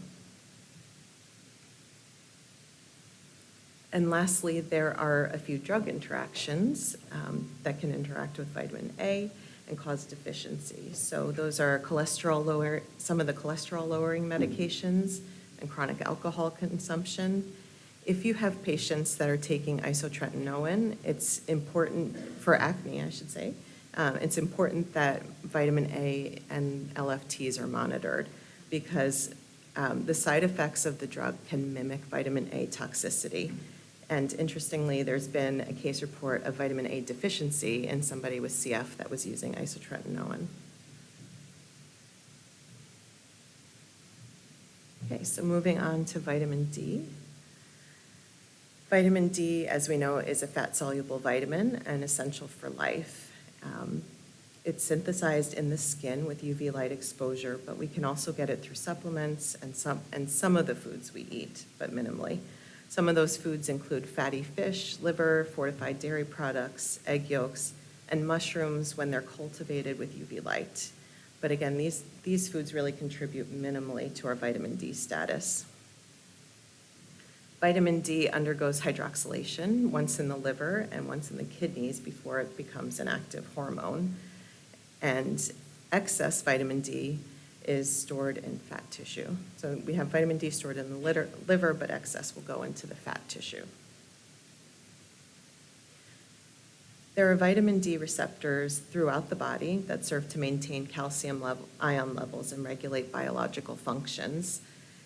And lastly, there are a few drug interactions that can interact with vitamin A and cause deficiency. So those are some of the cholesterol lowering medications and chronic alcohol consumption. If you have patients that are taking isotretinoin, it's important for acne, I should say. It's important that vitamin A and LFTs are monitored because the side effects of the drug can mimic vitamin A toxicity. And interestingly, there's been a case report of vitamin A deficiency in somebody with CF that was using isotretinoin. Okay, so moving on to vitamin D. Vitamin D, as we know, is a fat-soluble vitamin and essential for life. It's synthesized in the skin with UV light exposure, but we can also get it through supplements and some of the foods we eat, but minimally. Some of those foods include fatty fish, liver, fortified dairy products, egg yolks, and mushrooms when they're cultivated with UV light. But again, these foods really contribute minimally to our vitamin D status. Vitamin D undergoes hydroxylation once in the liver and once in the kidneys before it becomes an active hormone. And excess vitamin D is stored in fat tissue. So we have vitamin D stored in the liver, but excess will go into the fat tissue. There are vitamin D receptors throughout the body that serve to maintain calcium ion levels and regulate biological functions,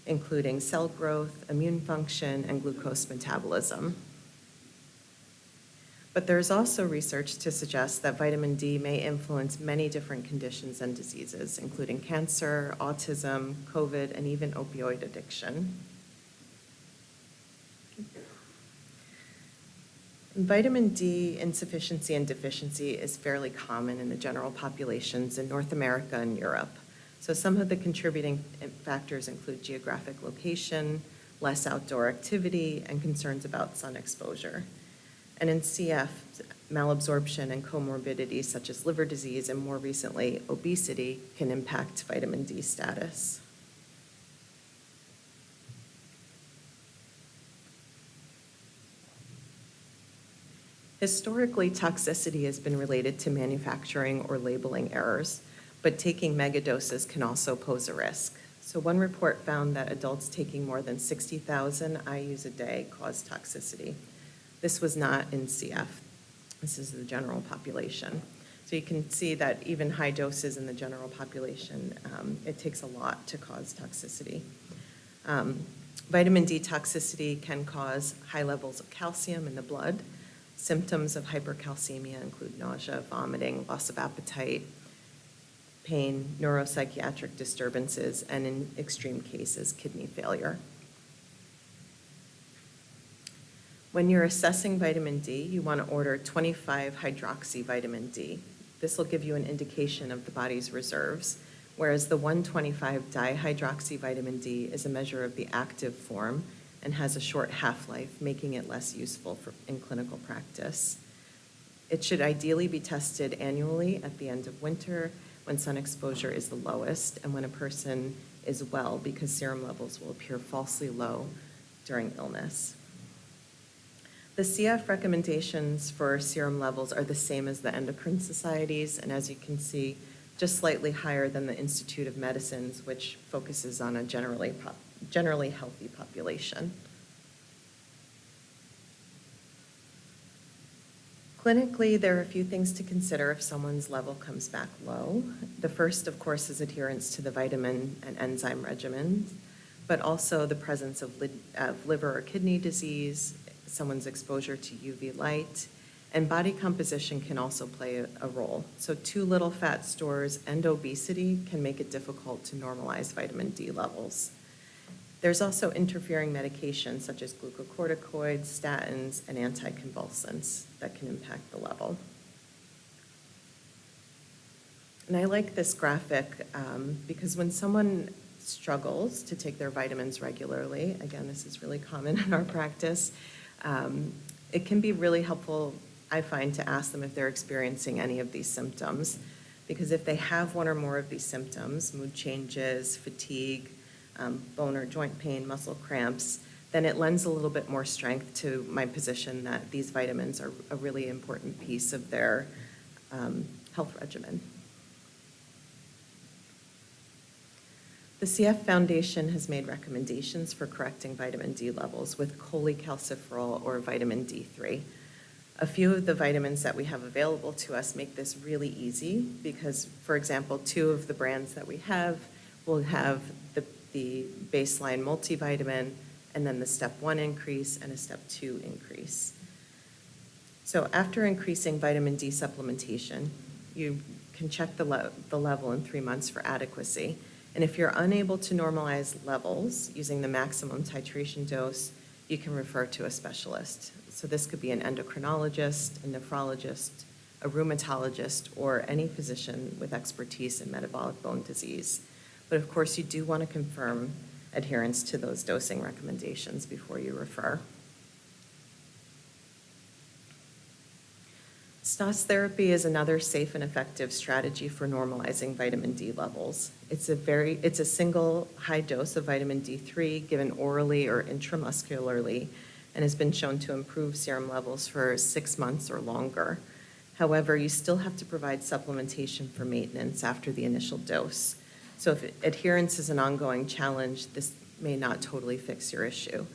including cell growth, immune function, and glucose metabolism. But there's also research to suggest that vitamin D may influence many different conditions and diseases, including cancer, autism, COVID, and even opioid addiction. Vitamin D insufficiency and deficiency is fairly common in the general populations in North America and Europe. So some of the contributing factors include geographic location, less outdoor activity, and concerns about sun exposure. And in CF, malabsorption and comorbidities such as liver disease and more recently obesity can impact vitamin D status. Historically, toxicity has been related to manufacturing or labeling errors, but taking megadoses can also pose a risk. So one report found that adults taking more than 60,000 IUs a day caused toxicity. This was not in CF. This is the general population. So you can see that even high doses in the general population, it takes a lot to cause toxicity. Vitamin D toxicity can cause high levels of calcium in the blood. Symptoms of hypercalcemia include nausea, vomiting, loss of appetite, pain, neuropsychiatric disturbances, and in extreme cases, kidney failure. When you're assessing vitamin D, you want to order 25 hydroxy vitamin D. This will give you an indication of the body's reserves, whereas the 125 dihydroxyvitamin D is a measure of the active form and has a short half-life, making it less useful in clinical practice. It should ideally be tested annually at the end of winter when sun exposure is the lowest and when a person is well, because serum levels will appear falsely low during illness. The CF recommendations for serum levels are the same as the endocrine societies, and as you can see, just slightly higher than the Institute of Medicine's, which focuses on a generally healthy population. Clinically, there are a few things to consider if someone's level comes back low. The first, of course, is adherence to the vitamin and enzyme regimens, but also the presence of liver or kidney disease, someone's exposure to UV light, and body composition can also play a role. So too little fat stores and obesity can make it difficult to normalize vitamin D levels. There's also interfering medications such as glucocorticoids, statins, and anticonvulsants that can impact the level. And I like this graphic because when someone struggles to take their vitamins regularly, again, this is really common in our practice, it can be really helpful, I find, to ask them if they're experiencing any of these symptoms. Because if they have one or more of these symptoms, mood changes, fatigue, bone or joint pain, muscle cramps, then it lends a little bit more strength to my position that these vitamins are a really important piece of their health regimen. The CF Foundation has made recommendations for correcting vitamin D levels with cholecalciferol or vitamin D3. A few of the vitamins that we have available to us make this really easy because, for example, 2 of the brands that we have will have the baseline multivitamin and then the step 1 increase and a step 2 increase. So after increasing vitamin D supplementation, you can check the level in 3 months for adequacy. And if you're unable to normalize levels using the maximum titration dose, you can refer to a specialist. So this could be an endocrinologist, a nephrologist, a rheumatologist, or any physician with expertise in metabolic bone disease. But of course, you do want to confirm adherence to those dosing recommendations before you refer. STAS therapy is another safe and effective strategy for normalizing vitamin D levels. It's a single high dose of vitamin D3 given orally or intramuscularly and has been shown to improve serum levels for 6 months or longer. However, you still have to provide supplementation for maintenance after the initial dose. So if adherence is an ongoing challenge, this may not totally fix your issue.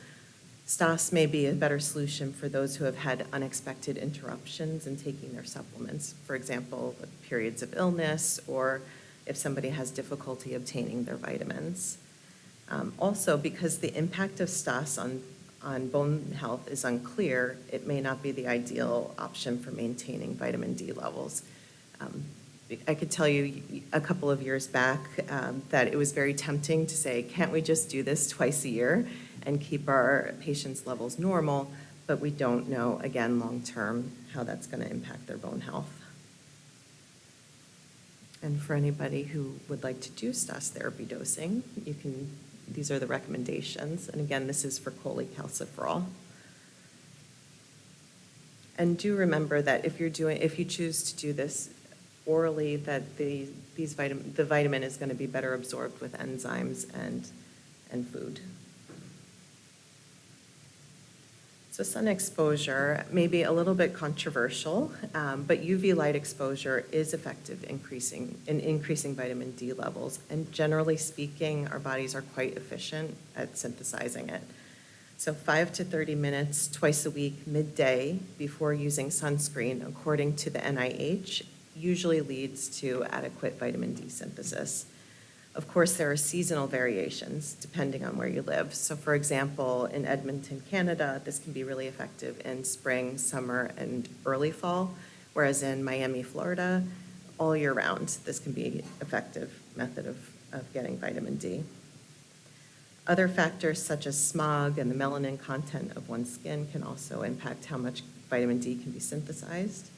STAS may be a better solution for those who have had unexpected interruptions in taking their supplements, for example, periods of illness or if somebody has difficulty obtaining their vitamins. Also, because the impact of STAS on bone health is unclear, it may not be the ideal option for maintaining vitamin D levels. I could tell you a couple of years back that it was very tempting to say, can't we just do this twice a year and keep our patients' levels normal, but we don't know, again, long-term, how that's going to impact their bone health. And for anybody who would like to do STAS therapy dosing, these are the recommendations. And again, this is for cholecalciferol. And do remember that if you choose to do this orally, that the vitamin is going to be better absorbed with enzymes and food. So sun exposure may be a little bit controversial, but UV light exposure is effective in increasing vitamin D levels. And generally speaking, our bodies are quite efficient at synthesizing it. So 5 to 30 minutes twice a week, midday, before using sunscreen, according to the NIH, usually leads to adequate vitamin D synthesis. Of course, there are seasonal variations depending on where you live. So for example, in Edmonton, Canada, this can be really effective in spring, summer, and early fall, whereas in Miami, Florida, all year round, this can be an effective method of getting vitamin D. Other factors such as smog and the melanin content of one's skin can also impact how much vitamin D can be synthesized.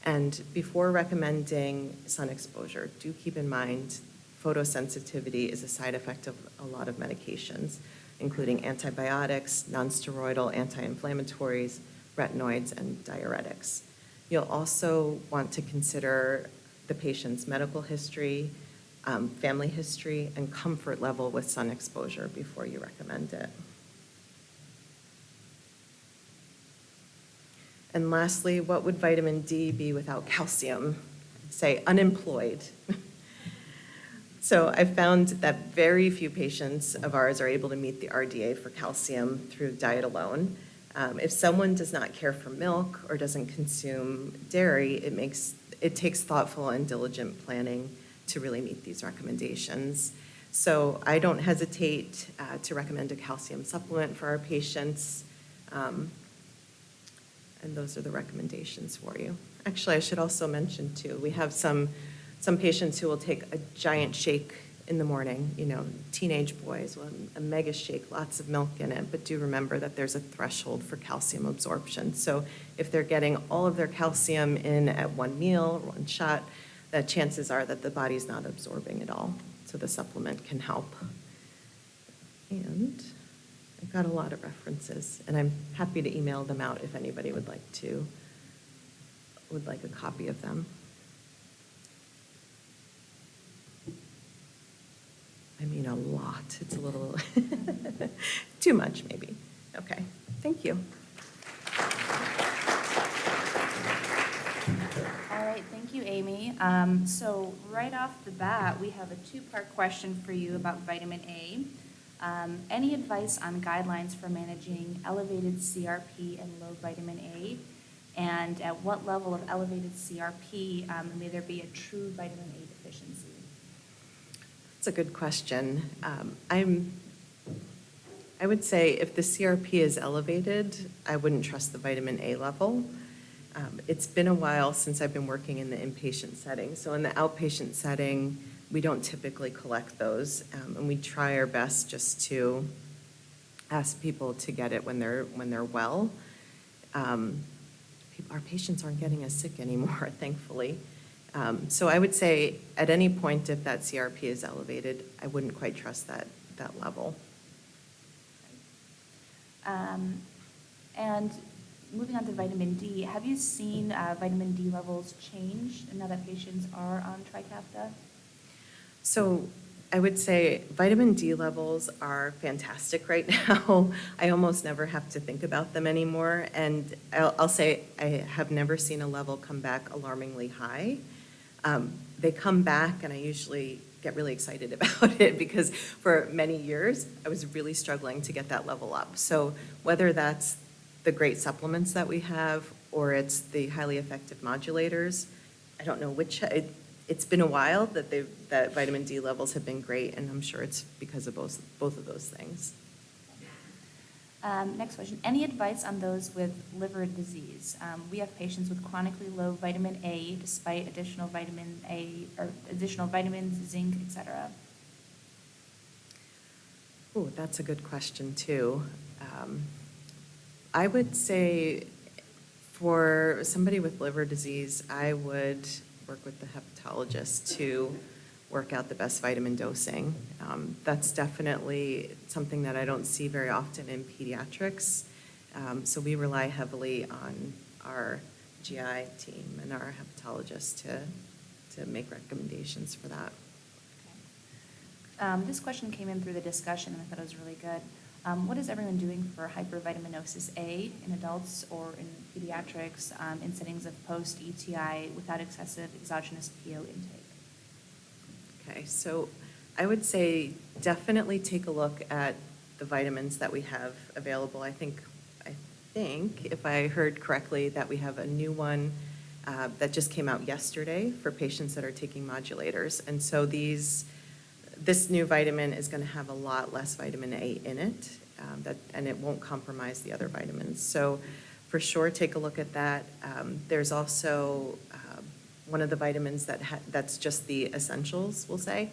And before recommending sun exposure, do keep in mind photosensitivity is a side effect of a lot of medications, including antibiotics, nonsteroidal anti-inflammatories, retinoids, and diuretics. You'll also want to consider the patient's medical history, family history, and comfort level with sun exposure before you recommend it. And lastly, what would vitamin D be without calcium? I'd say unemployed. So I found that very few patients of ours are able to meet the RDA for calcium through diet alone. If someone does not care for milk or doesn't consume dairy, it takes thoughtful and diligent planning to really meet these recommendations. So I don't hesitate to recommend a calcium supplement for our patients. And those are the recommendations for you. Actually, I should also mention too, we have some patients who will take a giant shake in the morning, teenage boys, a mega shake, lots of milk in it, but do remember that there's a threshold for calcium absorption. So if they're getting all of their calcium in at one meal or one shot, the chances are that the body's not absorbing it all. So the supplement can help. And I've got a lot of references, and I'm happy to email them out if anybody would like a copy of them. I mean, a lot. It's a little too much, maybe. Okay, thank you. All right, thank you, Amy. So right off the bat, we have a two-part question for you about vitamin A. Any advice on guidelines for managing elevated CRP and low vitamin A? And at what level of elevated CRP may there be a true vitamin A deficiency? That's a good question. I would say if the CRP is elevated, I wouldn't trust the vitamin A level. It's been a while since I've been working in the inpatient setting. So in the outpatient setting, we don't typically collect those, and we try our best just to ask people to get it when they're well. Our patients aren't getting as sick anymore, thankfully. So I would say at any point, if that CRP is elevated, I wouldn't quite trust that level. And moving on to vitamin D, have you seen vitamin D levels change now that patients are on Trikafta? So I would say vitamin D levels are fantastic right now. I almost never have to think about them anymore. And I'll say I have never seen a level come back alarmingly high. They come back, and I usually get really excited about it because for many years, I was really struggling to get that level up. So whether that's the great supplements that we have or it's the highly effective modulators, I don't know which. It's been a while that vitamin D levels have been great, and I'm sure it's because of both of those things. Next question. Any advice on those with liver disease? We have patients with chronically low vitamin A despite additional vitamin A or additional vitamins, zinc, etc. Oh, that's a good question too. I would say for somebody with liver disease, I would work with the hepatologist to work out the best vitamin dosing. That's definitely something that I don't see very often in pediatrics. So we rely heavily on our GI team and our hepatologist to make recommendations for that. Okay. This question came in through the discussion, and I thought it was really good. What is everyone doing for hypervitaminosis A in adults or in pediatrics in settings of post-ETI without excessive exogenous PO intake? Okay, so I would say definitely take a look at the vitamins that we have available. I think if I heard correctly that we have a new one that just came out yesterday for patients that are taking modulators. And so this new vitamin is going to have a lot less vitamin A in it, and it won't compromise the other vitamins. So for sure, take a look at that. There's also one of the vitamins that's just the essentials, we'll say,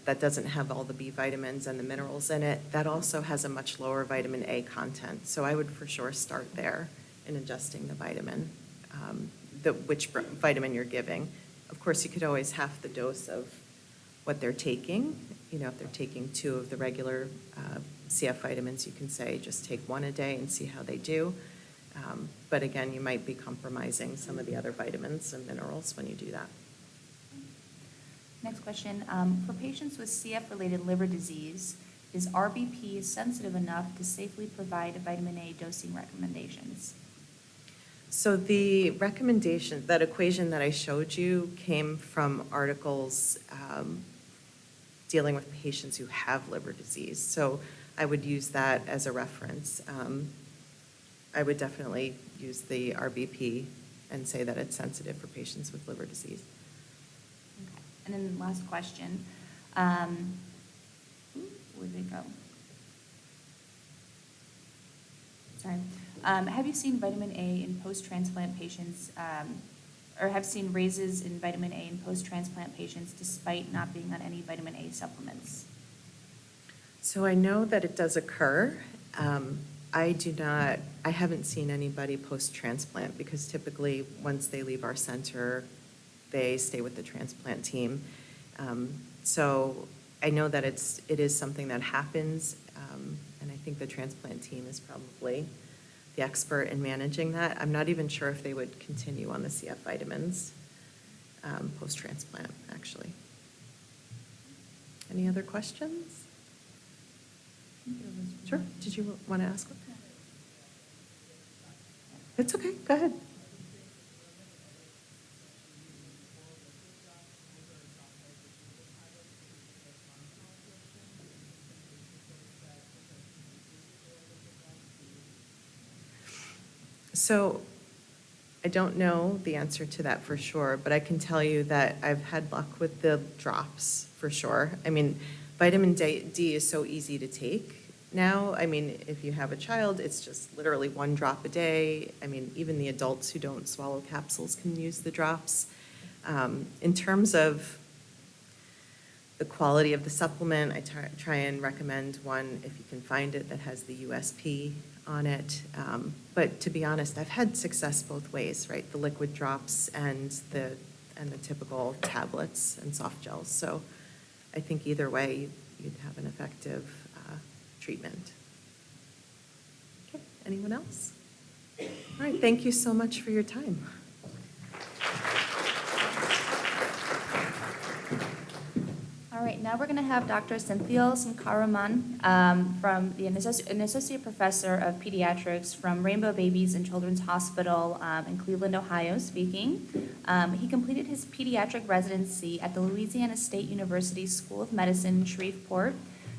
that doesn't have all the B vitamins and the minerals in it. That also has a much lower vitamin A content. So I would for sure start there in adjusting the vitamin. which vitamin you're giving. Of course, you could always half the dose of what they're taking. You know, if they're taking 2 of the regular CF vitamins, you can say just take 1 a day and see how they do. But again, you might be compromising some of the other vitamins and minerals when you do that. Next question. For patients with CF-related liver disease, is RBP sensitive enough to safely provide vitamin A dosing recommendations? So the recommendation, that equation that I showed you came from articles dealing with patients who have liver disease. So I would use that as a reference. I would definitely use the RBP and say that it's sensitive for patients with liver disease. Okay. And then last question. Where did it go? Sorry. Have you seen vitamin A in post-transplant patients, or have seen raises in vitamin A in post-transplant patients despite not being on any vitamin A supplements? So I know that it does occur. I haven't seen anybody post-transplant because typically once they leave our center, they stay with the transplant team. So I know that it is something that happens, and I think the transplant team is probably the expert in managing that. I'm not even sure if they would continue on the CF vitamins post-transplant, actually. Any other questions? Sure. Did you want to ask one? It's okay. Go ahead. So I don't know the answer to that for sure, but I can tell you that I've had luck with the drops for sure. I mean, vitamin D is so easy to take now. I mean, if you have a child, it's just literally 1 drop a day. I mean, even the adults who don't swallow capsules can use the drops. In terms of the quality of the supplement, I try and recommend one, if you can find it, that has the USP on it. But to be honest, I've had success both ways, right? The liquid drops and the typical tablets and soft gels. So I think either way, you'd have an effective treatment. Okay, anyone else? All right, thank you so much for your time. All right, now we're going to have Dr. Cynthia Sankaraman, an associate professor of pediatrics from Rainbow Babies and Children's Hospital in Cleveland, Ohio, speaking. He completed his pediatric residency at the Louisiana State University School of Medicine in Shreveport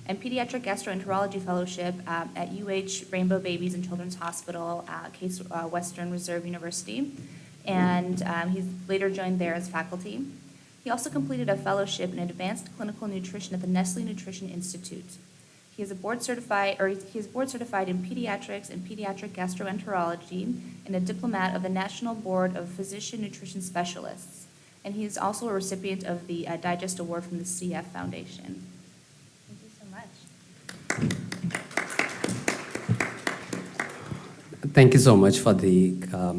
and pediatric gastroenterology fellowship at UH Rainbow Babies and Children's Hospital, Case Western Reserve University, and he's later joined there as faculty. He also completed a fellowship in advanced clinical nutrition at the Nestle Nutrition Institute. He is board certified in pediatrics and pediatric gastroenterology and a diplomat of the National Board of Physician Nutrition Specialists. And he is also a recipient of the Digest Award from the CF Foundation. Thank you so much. Thank you so much for the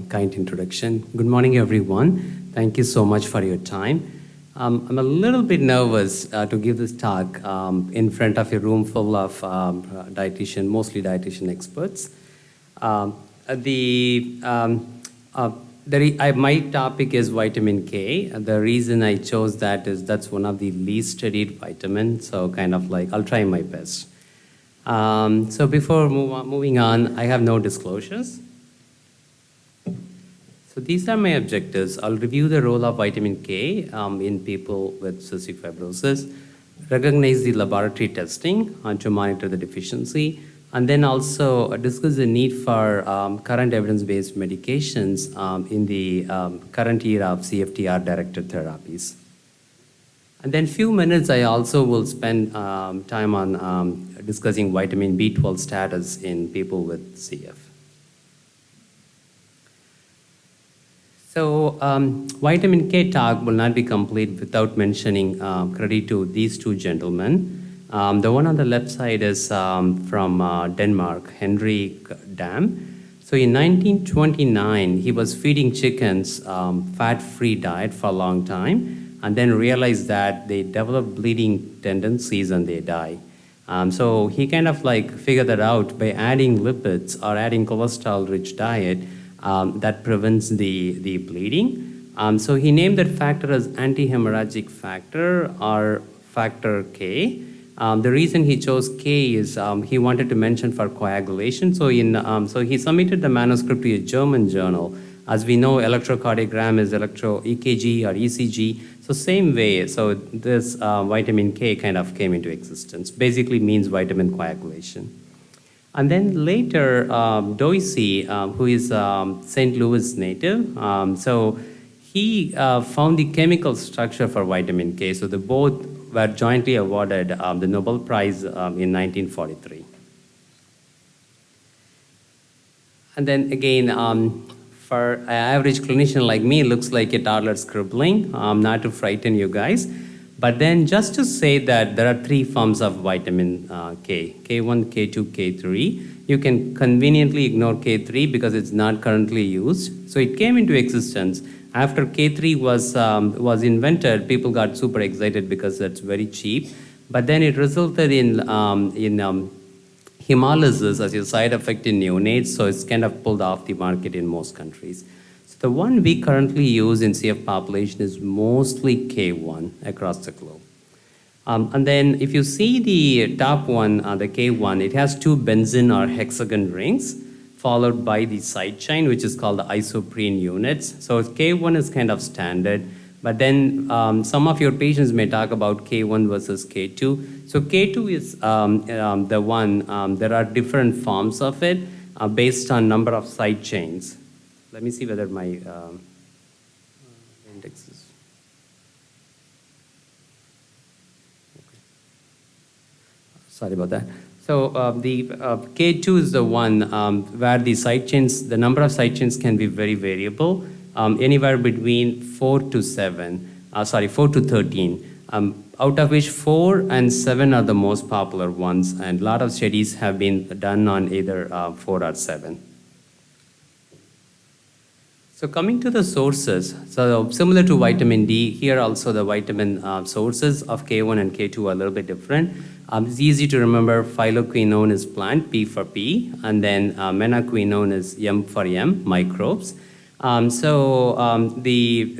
kind introduction. Good morning, everyone. Thank you so much for your time. I'm a little bit nervous to give this talk in front of a room full of mostly dietitian experts. My topic is vitamin K. The reason I chose that is that's one of the least studied vitamins, so kind of like I'll try my best. So before moving on, I have no disclosures. So these are my objectives. I'll review the role of vitamin K in people with cystic fibrosis, recognize the laboratory testing to monitor the deficiency, and then also discuss the need for current evidence-based medications in the current era of CFTR-directed therapies. And then few minutes, I also will spend time on discussing vitamin B12 status in people with CF. So vitamin K talk will not be complete without mentioning credit to these two gentlemen. The one on the left side is from Denmark, Henrik Dam. So in 1929, he was feeding chickens fat-free diet for a long time, and then realized that they develop bleeding tendencies and they die. So he kind of like figured that out by adding lipids or adding cholesterol-rich diet that prevents the bleeding. So he named that factor as anti-hemorrhagic factor or factor K. The reason he chose K is he wanted to mention for coagulation. So so he submitted the manuscript to a German journal. As we know, electrocardiogram is EKG or ECG. So same way, so this vitamin K kind of came into existence. Basically means vitamin coagulation. And then later, Doisy, who is St. Louis native, so he found the chemical structure for vitamin K. So they both were jointly awarded the Nobel Prize in 1943. And then again, for an average clinician like me, it looks like a toddler scribbling, not to frighten you guys. But then just to say that there are 3 forms of vitamin K, K1, K2, K3. You can conveniently ignore K3 because it's not currently used. So it came into existence. After K3 was invented, people got super excited because that's very cheap. But then it resulted in hemolysis as a side effect in neonates, so it's kind of pulled off the market in most countries. So the one we currently use in CF population is mostly K1 across the globe. And then if you see the top one, the K1, it has 2 benzene or hexagon rings, followed by the side chain, which is called the isoprene units. So K1 is kind of standard, but then some of your patients may talk about K1 versus K2. So K2 is the one, there are different forms of it based on number of side chains. Let me see whether my index is. Okay. Sorry about that. So the K2 is the one where the side chains, the number of side chains can be very variable, anywhere between 4 to 13, out of which 4 and 7 are the most popular ones, and a lot of studies have been done on either 4 or 7. So coming to the sources, so similar to vitamin D, here also the vitamin sources of K1 and K2 are a little bit different. It's easy to remember phylloquinone is plant, P for P, and then menaquinone is M for M, microbes. The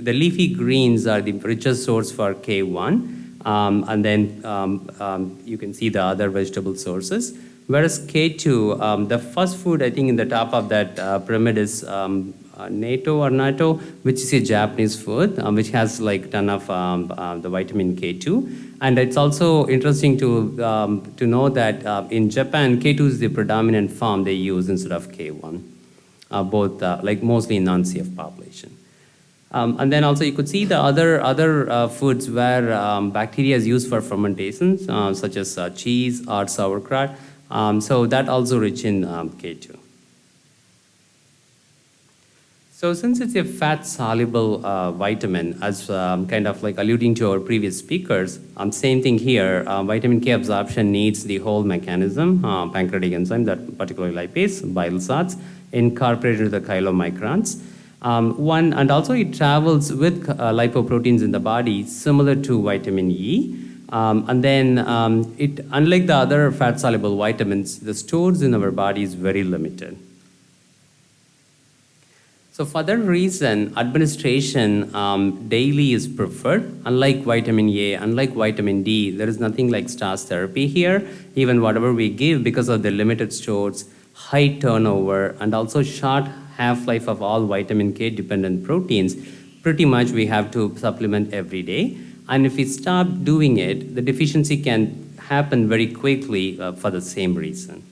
leafy greens are the richest source for K1, and then you can see the other vegetable sources. Whereas K2, the first food I think in the top of that pyramid is natto, which is a Japanese food, which has like ton of the vitamin K2. And it's also interesting to know that in Japan, K2 is the predominant form they use instead of K1, both like mostly in non-CF population. And then also you could see the other foods where bacteria is used for fermentation, such as cheese or sauerkraut. So that also rich in K2. So since it's a fat-soluble vitamin, as kind of like alluding to our previous speakers, same thing here, vitamin K absorption needs the whole mechanism, pancreatic enzyme, that particular lipase, bile salts, incorporated into the chylomicrons. And also it travels with lipoproteins in the body, similar to vitamin E. And then unlike the other fat-soluble vitamins, the stores in our body is very limited. So for that reason, administration daily is preferred. Unlike vitamin A, unlike vitamin D, there is nothing like STARS therapy here. Even whatever we give, because of the limited stores, high turnover, and also short half-life of all vitamin K dependent proteins, pretty much we have to supplement every day. And if we stop doing it, the deficiency can happen very quickly for the same reason.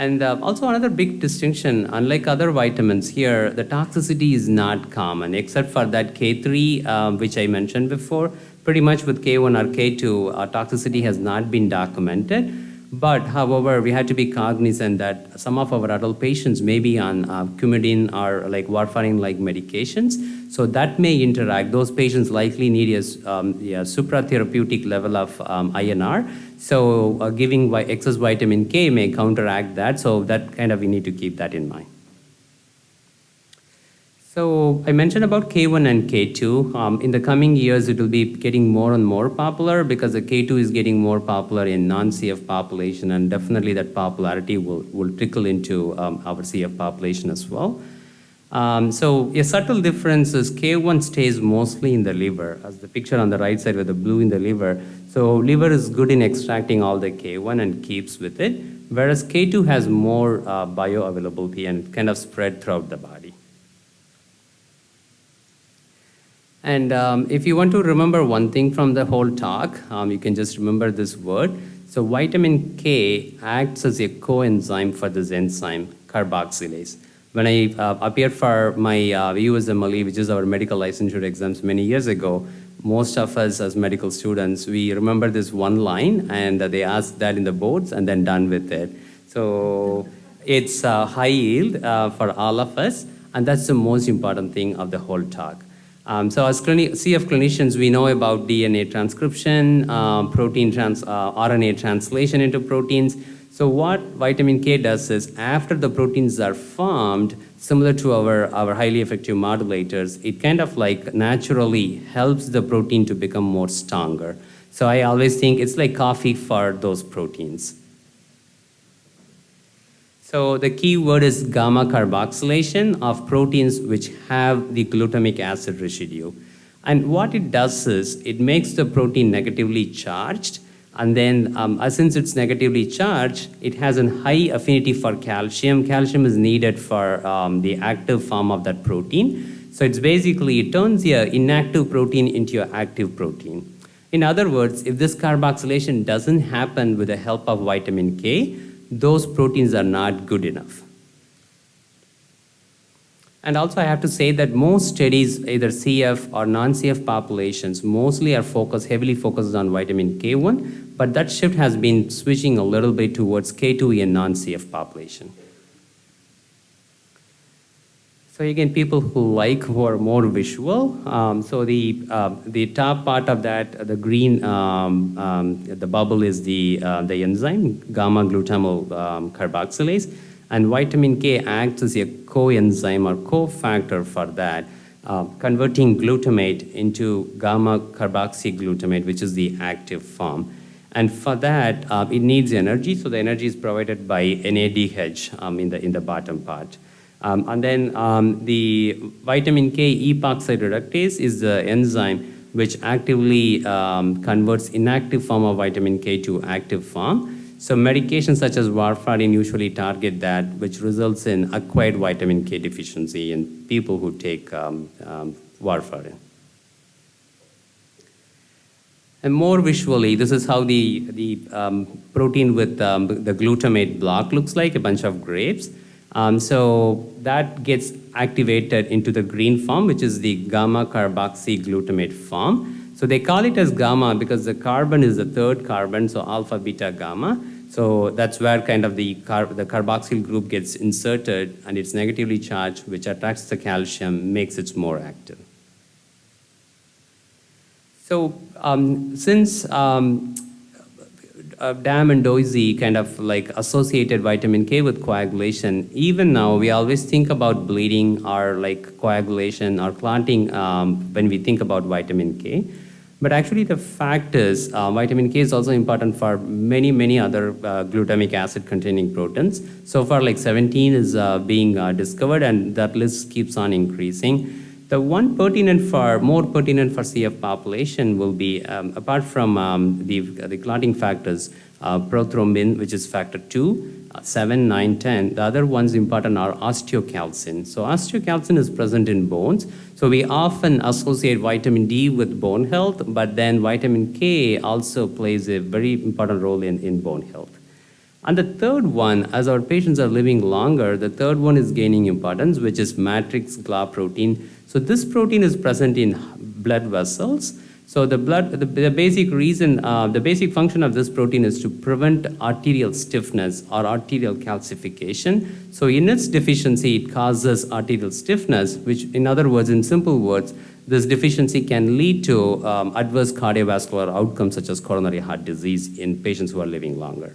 And also another big distinction, unlike other vitamins here, the toxicity is not common, except for that K3, which I mentioned before. Pretty much with K1 or K2, toxicity has not been documented. But however, we had to be cognizant that some of our adult patients may be on Coumadin or like warfarin-like medications. So that may interact. Those patients likely need a supratherapeutic level of INR. So giving excess vitamin K may counteract that. So that kind of we need to keep that in mind. So I mentioned about K1 and K2. In the coming years, it will be getting more and more popular because the K2 is getting more popular in non-CF population, and definitely that popularity will trickle into our CF population as well. So a subtle difference is K1 stays mostly in the liver, as the picture on the right side with the blue in the liver. So liver is good in extracting all the K1 and keeps with it, whereas K2 has more bioavailability and kind of spread throughout the body. And if you want to remember one thing from the whole talk, you can just remember this word. So vitamin K acts as a coenzyme for this enzyme, carboxylase. When I appeared for my USMLE, which is our medical licensure exams many years ago, most of us as medical students, we remember this one line, and they asked that in the boards and then done with it. So it's high yield for all of us, and that's the most important thing of the whole talk. So as CF clinicians, we know about DNA transcription, RNA translation into proteins. So what vitamin K does is, after the proteins are formed, similar to our highly effective modulators, it kind of like naturally helps the protein to become more stronger. So I always think it's like coffee for those proteins. So the key word is gamma carboxylation of proteins which have the glutamic acid residue. And what it does is it makes the protein negatively charged, and then since it's negatively charged, it has a high affinity for calcium. Calcium is needed for the active form of that protein. So it's basically, it turns your inactive protein into your active protein. In other words, if this carboxylation doesn't happen with the help of vitamin K, those proteins are not good enough. And also I have to say that most studies, either CF or non-CF populations, mostly are heavily focused on vitamin K1, but that shift has been switching a little bit towards K2 in non-CF population. So again, people who are more visual. So the top part of that, the green, the bubble is the enzyme, gamma glutamyl carboxylase, and vitamin K acts as a coenzyme or cofactor for that, converting glutamate into gamma carboxyglutamate, which is the active form. And for that, it needs energy. So the energy is provided by NADH in the bottom part. And then the vitamin K epoxide reductase is the enzyme which actively converts inactive form of vitamin K to active form. So medications such as warfarin usually target that, which results in acquired vitamin K deficiency in people who take warfarin. And more visually, this is how the protein with the glutamate block looks like, a bunch of grapes. So that gets activated into the green form, which is the gamma carboxyglutamate form. So they call it as gamma because the carbon is the third carbon, so alpha, beta, gamma. So that's where kind of the carboxyl group gets inserted, and it's negatively charged, which attracts the calcium, makes it more active. So since Dam and Doisy kind of like associated vitamin K with coagulation, even now we always think about bleeding or like coagulation or clotting when we think about vitamin K. But actually the fact is vitamin K is also important for many, many other glutamic acid containing proteins. So far like 17 is being discovered, and that list keeps on increasing. The one more pertinent for CF population will be, apart from the clotting factors, prothrombin, which is factor 2, 7, 9, 10. The other ones important are osteocalcin. So osteocalcin is present in bones. So we often associate vitamin D with bone health, but then vitamin K also plays a very important role in bone health. And the third one, as our patients are living longer, the third one is gaining importance, which is matrix GLA protein. So this protein is present in blood vessels. So the basic reason, the basic function of this protein is to prevent arterial stiffness or arterial calcification. So in its deficiency, it causes arterial stiffness, which in other words, in simple words, this deficiency can lead to adverse cardiovascular outcomes such as coronary heart disease in patients who are living longer.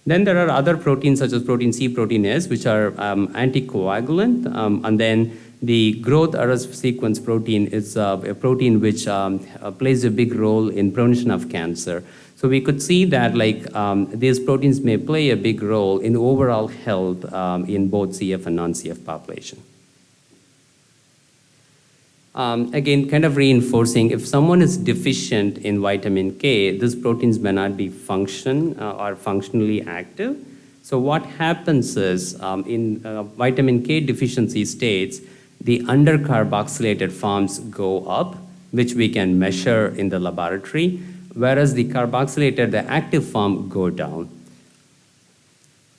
Then there are other proteins such as protein C, protein S, which are anticoagulant, and then the growth arrest sequence protein is a protein which plays a big role in prevention of cancer. So we could see that these proteins may play a big role in overall health in both CF and non-CF population. Again, kind of reinforcing, if someone is deficient in vitamin K, these proteins may not be or functionally active. So what happens is in vitamin K deficiency states, the undercarboxylated forms go up, which we can measure in the laboratory, whereas the active form go down.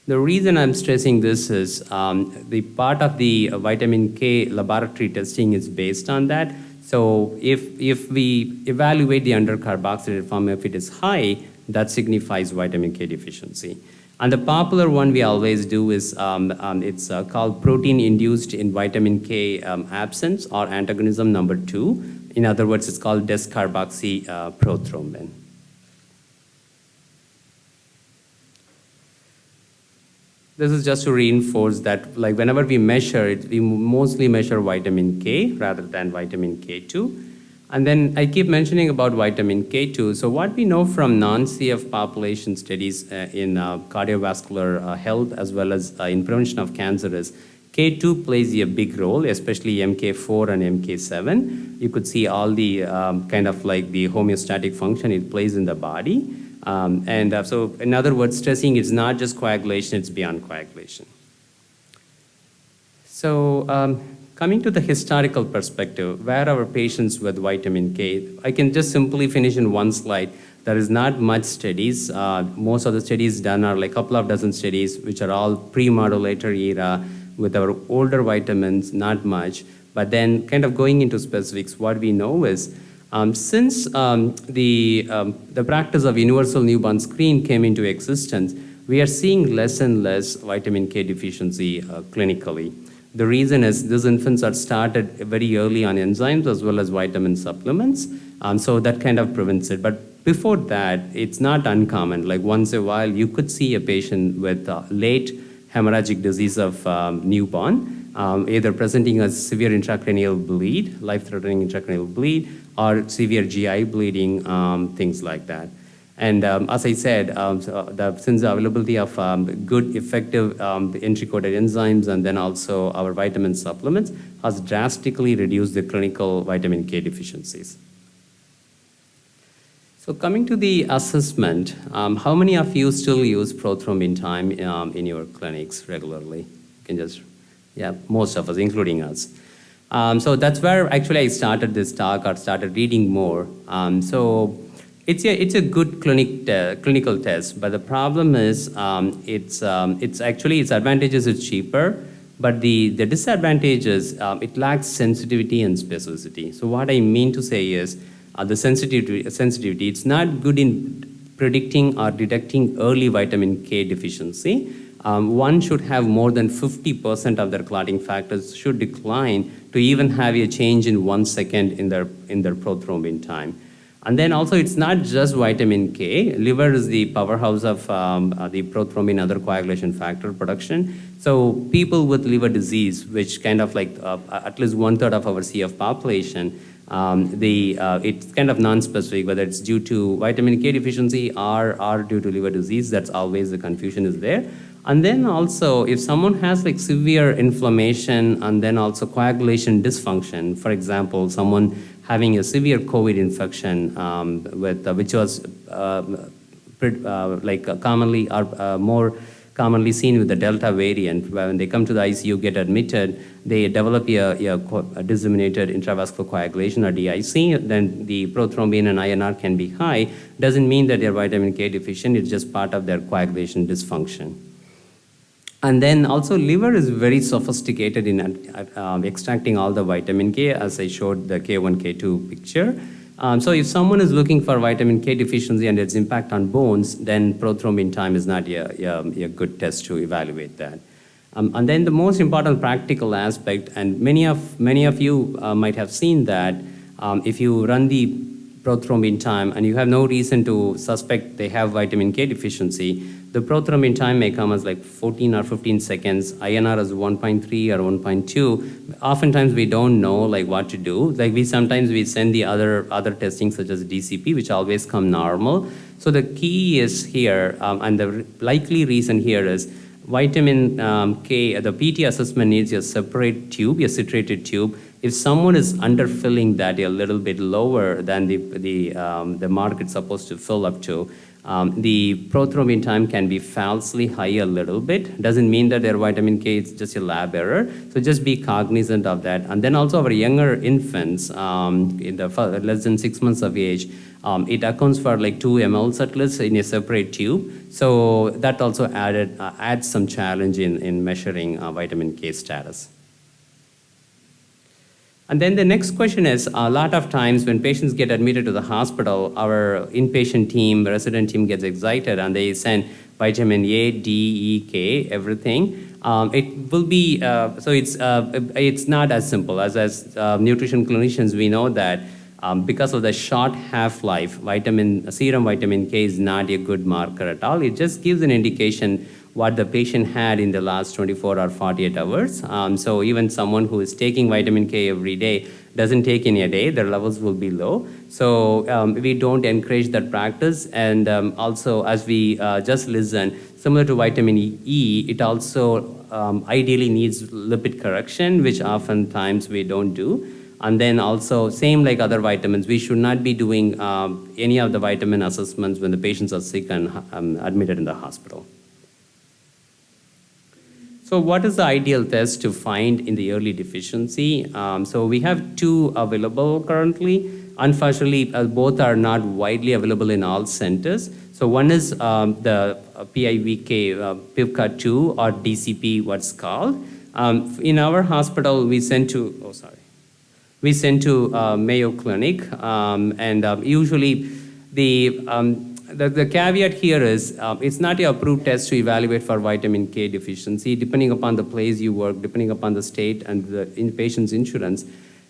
The reason I'm stressing this is the part of the vitamin K laboratory testing is based on that. So if we evaluate the undercarboxylated form, if it is high, that signifies vitamin K deficiency. And the popular one we always do is it's called protein-induced in vitamin K absence or antagonism number 2. In other words, it's called descarboxyprothrombin. This is just to reinforce that, like whenever we measure it, we mostly measure vitamin K rather than vitamin K2. And then I keep mentioning about vitamin K2. So what we know from non-CF population studies in cardiovascular health as well as in prevention of cancer is K2 plays a big role, especially MK4 and MK7. You could see all the kind of like the homeostatic function it plays in the body. So in other words, stressing is not just coagulation, it's beyond coagulation. So coming to the historical perspective, where are our patients with vitamin K? I can just simply finish in one slide. There is not much studies. Most of the studies done are like a couple of dozen studies, which are all pre-modulator era with our older vitamins, not much. But then kind of going into specifics, what we know is since the practice of universal newborn screen came into existence, we are seeing less and less vitamin K deficiency clinically. The reason is these infants are started very early on enzymes as well as vitamin supplements, so that kind of prevents it. But before that, it's not uncommon. Like once in a while, you could see a patient with late hemorrhagic disease of newborn, either presenting as severe intracranial bleed, life-threatening intracranial bleed, or severe GI bleeding, things like that. And as I said, since the availability of good, effective entry-coded enzymes and then also our vitamin supplements has drastically reduced the clinical vitamin K deficiencies. So coming to the assessment, how many of you still use prothrombin time in your clinics regularly? You can just, yeah, most of us, including us. So that's where actually I started this talk or started reading more. So it's a good clinical test, but the problem is its advantages is cheaper, but the disadvantages, it lacks sensitivity and specificity. So what I mean to say is the sensitivity, it's not good in predicting or detecting early vitamin K deficiency. One should have more than 50% of their clotting factors should decline to even have a change in 1 second in their prothrombin time. And then also it's not just vitamin K. Liver is the powerhouse of the prothrombin, other coagulation factor production. So people with liver disease, which kind of like at least 1/3 of our CF population, it's kind of non-specific, whether it's due to vitamin K deficiency or due to liver disease. That's always the confusion is there. And then also, if someone has like severe inflammation and then also coagulation dysfunction, for example, someone having a severe COVID infection which was commonly or more commonly seen with the Delta variant, when they come to the ICU, get admitted, they develop a disseminated intravascular coagulation or DIC, then the prothrombin and INR can be high. Doesn't mean that they're vitamin K deficient, it's just part of their coagulation dysfunction. And then also liver is very sophisticated in extracting all the vitamin K, as I showed the K1, K2 picture. So if someone is looking for vitamin K deficiency and its impact on bones, then prothrombin time is not a good test to evaluate that. And then the most important practical aspect, and many of you might have seen that if you run the prothrombin time and you have no reason to suspect they have vitamin K deficiency, the prothrombin time may come as like 14 or 15 seconds, INR is 1.3 or 1.2. Oftentimes we don't know like what to do. Like sometimes we send the other testing such as DCP, which always come normal. So the key is here, and the likely reason here is vitamin K, the PT assessment needs a separate tube, a citrated tube. If someone is underfilling that a little bit lower than the mark it's supposed to fill up to, the prothrombin time can be falsely high a little bit. Doesn't mean that their vitamin K is just a lab error. So just be cognizant of that. And then also our younger infants, in the less than 6 months of age, it accounts for like 2 mL at least in a separate tube. So that also adds some challenge in measuring vitamin K status. And then the next question is, a lot of times when patients get admitted to the hospital, our inpatient team, resident team gets excited and they send vitamin A, D, E, K, everything. It will be, so it's not as simple. As nutrition clinicians, we know that because of the short half-life, serum vitamin K is not a good marker at all. It just gives an indication what the patient had in the last 24 or 48 hours. So even someone who is taking vitamin K every day doesn't take in a day, their levels will be low. So we don't encourage that practice. And also, as we just listen, similar to vitamin E, it also ideally needs lipid correction, which oftentimes we don't do. And then also, same like other vitamins, we should not be doing any of the vitamin assessments when the patients are sick and admitted in the hospital. So what is the ideal test to find in the early deficiency? So we have 2 available currently. Unfortunately, both are not widely available in all centers. So one is the PIVK, PIVKA2 or DCP, what's called. In our hospital, we send to Mayo Clinic, and usually the caveat here is it's not an approved test to evaluate for vitamin K deficiency. Depending upon the place you work, depending upon the state and the patient's insurance,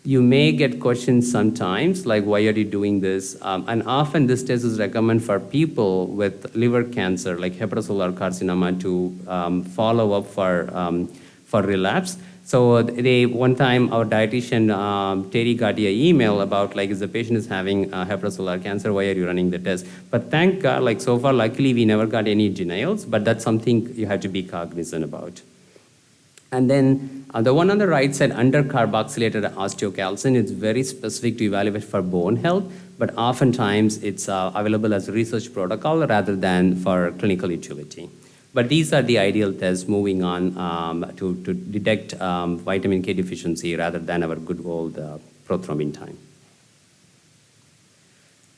you may get questions sometimes like, why are you doing this? And often this test is recommended for people with liver cancer, like hepatocellular carcinoma, to follow up for relapse. So one time our dietitian, Terry, got an email about like, if the patient is having hepatocellular cancer, why are you running the test? But thank God, like so far, luckily we never got any denials, but that's something you have to be cognizant about. And then the one on the right side, undercarboxylated osteocalcin, is very specific to evaluate for bone health, but oftentimes it's available as a research protocol rather than for clinical utility. But these are the ideal tests moving on to detect vitamin K deficiency rather than our good old prothrombin time.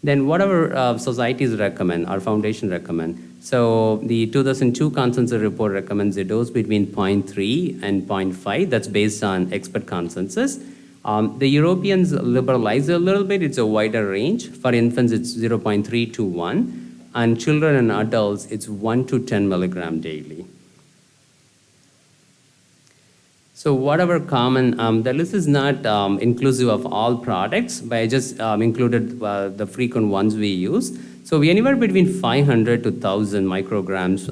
Then what our societies recommend, our foundation recommend. So the 2002 consensus report recommends a dose between 0.3 and 0.5. That's based on expert consensus. The Europeans liberalize a little bit. It's a wider range. For infants, it's 0.3 to 1. And children and adults, it's 1 to 10 milligram daily. So whatever common, the list is not inclusive of all products, but I just included the frequent ones we use. So we anywhere between 500 to 1,000 micrograms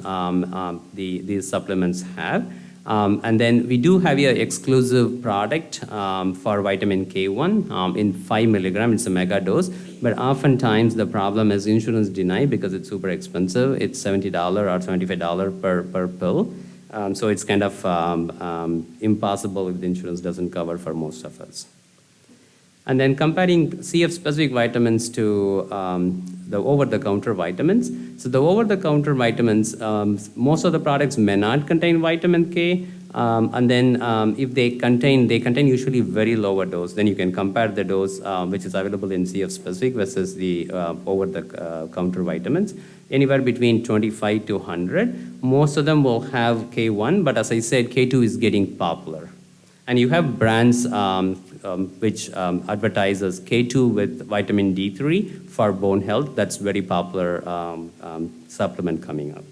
these supplements have. And then we do have an exclusive product for vitamin K1 in 5 milligram. It's a mega dose. But oftentimes the problem is insurance denied because it's super expensive. It's $70 or $75 per pill. So it's kind of impossible if the insurance doesn't cover for most of us. And then comparing CF-specific vitamins to the over-the-counter vitamins. So the over-the-counter vitamins, most of the products may not contain vitamin K. And then if they contain usually very lower dose. Then you can compare the dose which is available in CF-specific versus the over-the-counter vitamins. Anywhere between 25 to 100. Most of them will have K1, but as I said, K2 is getting popular. And you have brands which advertises K2 with vitamin D3 for bone health. That's very popular supplement coming up.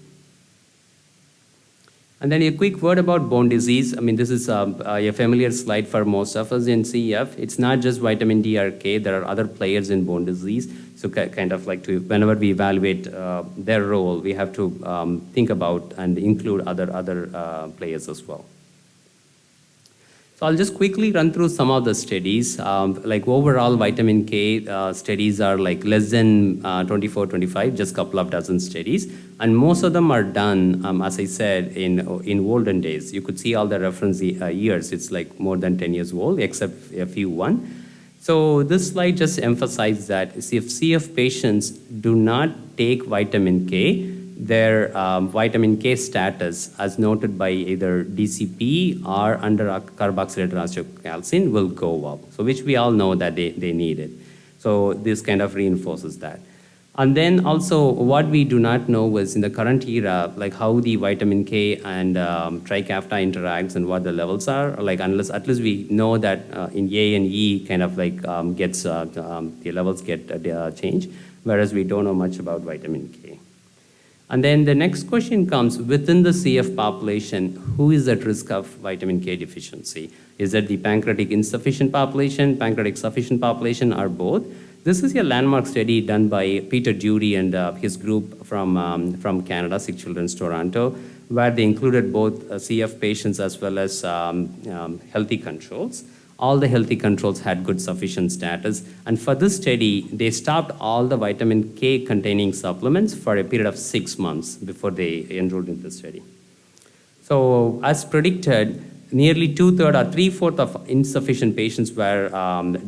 And then a quick word about bone disease. I mean, this is a familiar slide for most of us in CEF. It's not just vitamin D or K. There are other players in bone disease. So kind of like whenever we evaluate their role, we have to think about and include other players as well. So I'll just quickly run through some of the studies. Like overall vitamin K studies are like less than 24, 25, just a couple of dozen studies. And most of them are done, as I said, in olden days. You could see all the reference years. It's like more than 10 years old, except a few one. So this slide just emphasizes that if CF patients do not take vitamin K, their vitamin K status, as noted by either DCP or under carboxylated osteocalcin, will go up. So which we all know that they need it. So this kind of reinforces that. And then also what we do not know was in the current era, like how the vitamin K and Trikafta interacts and what the levels are, like unless at least we know that in A and E kind of like the levels get changed, whereas we don't know much about vitamin K. And then the next question comes, within the CF population, who is at risk of vitamin K deficiency? Is it the pancreatic insufficient population, pancreatic sufficient population, or both? This is a landmark study done by Peter Dury and his group from Canada, Sick Children's Toronto, where they included both CF patients as well as healthy controls. All the healthy controls had good sufficient status. And for this study, they stopped all the vitamin K containing supplements for a period of 6 months before they enrolled in the study. So as predicted, nearly 2/3 or 3/4 of insufficient patients were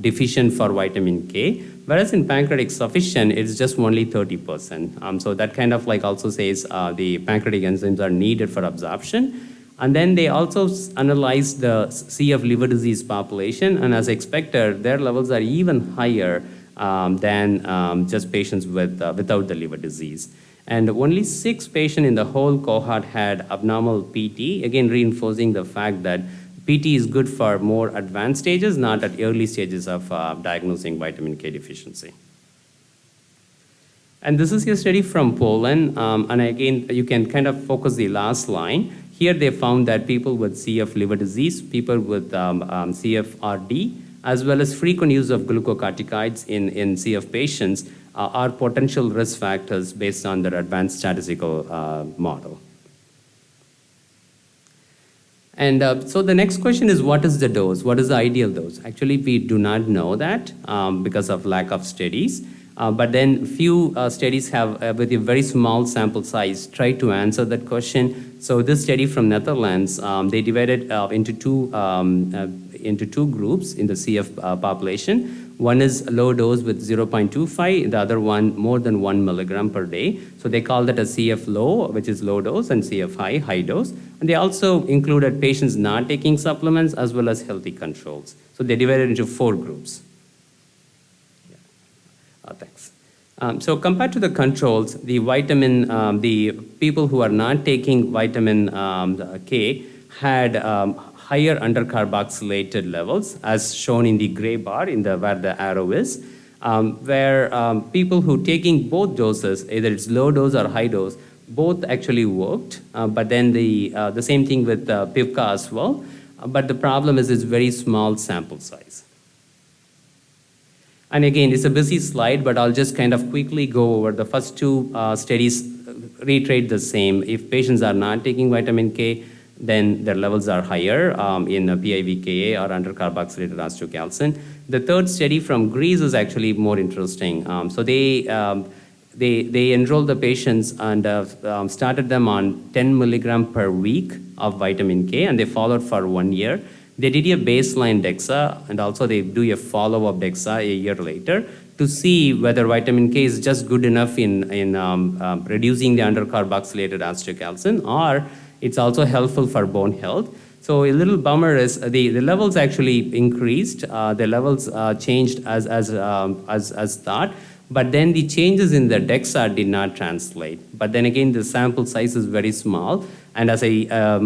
deficient for vitamin K, whereas in pancreatic sufficient, it's just only 30%. So that kind of like also says the pancreatic enzymes are needed for absorption. And then they also analyzed the CF liver disease population, and as expected, their levels are even higher than just patients without the liver disease. And only 6 patients in the whole cohort had abnormal PT, again reinforcing the fact that PT is good for more advanced stages, not at early stages of diagnosing vitamin K deficiency. And this is a study from Poland, and again, you can kind of focus the last line. Here they found that people with CF liver disease, people with CFRD, as well as frequent use of glucocorticoids in CF patients are potential risk factors based on their advanced statistical model. And so the next question is, what is the dose? What is the ideal dose? Actually, we do not know that because of lack of studies. But then few studies have, with a very small sample size, tried to answer that question. So this study from Netherlands, they divided into two groups in the CF population. One is low dose with 0.25, the other one more than 1 milligram per day. So they call that a CF low, which is low dose, and CF high, high dose. And they also included patients not taking supplements as well as healthy controls. So they divided into 4 groups. Thanks. So compared to the controls, the the people who are not taking vitamin K had higher undercarboxylated levels, as shown in the gray bar where the arrow is, where people who taking both doses, either it's low dose or high dose, both actually worked. But then the same thing with PIVCA as well. But the problem is it's very small sample size. And again, it's a busy slide, but I'll just kind of quickly go over the first 2 studies, reiterate the same. If patients are not taking vitamin K, then their levels are higher in PIVKA or under carboxylated osteocalcin. The third study from Greece is actually more interesting. So they enrolled the patients and started them on 10 milligram per week of vitamin K, and they followed for 1 year. They did a baseline DEXA, and also they do a follow-up DEXA a year later to see whether vitamin K is just good enough in reducing the undercarboxylated osteocalcin, or it's also helpful for bone health. So a little bummer is the levels actually increased. The levels changed as thought, But then the changes in the DEXA did not translate. But then again, the sample size is very small. And as I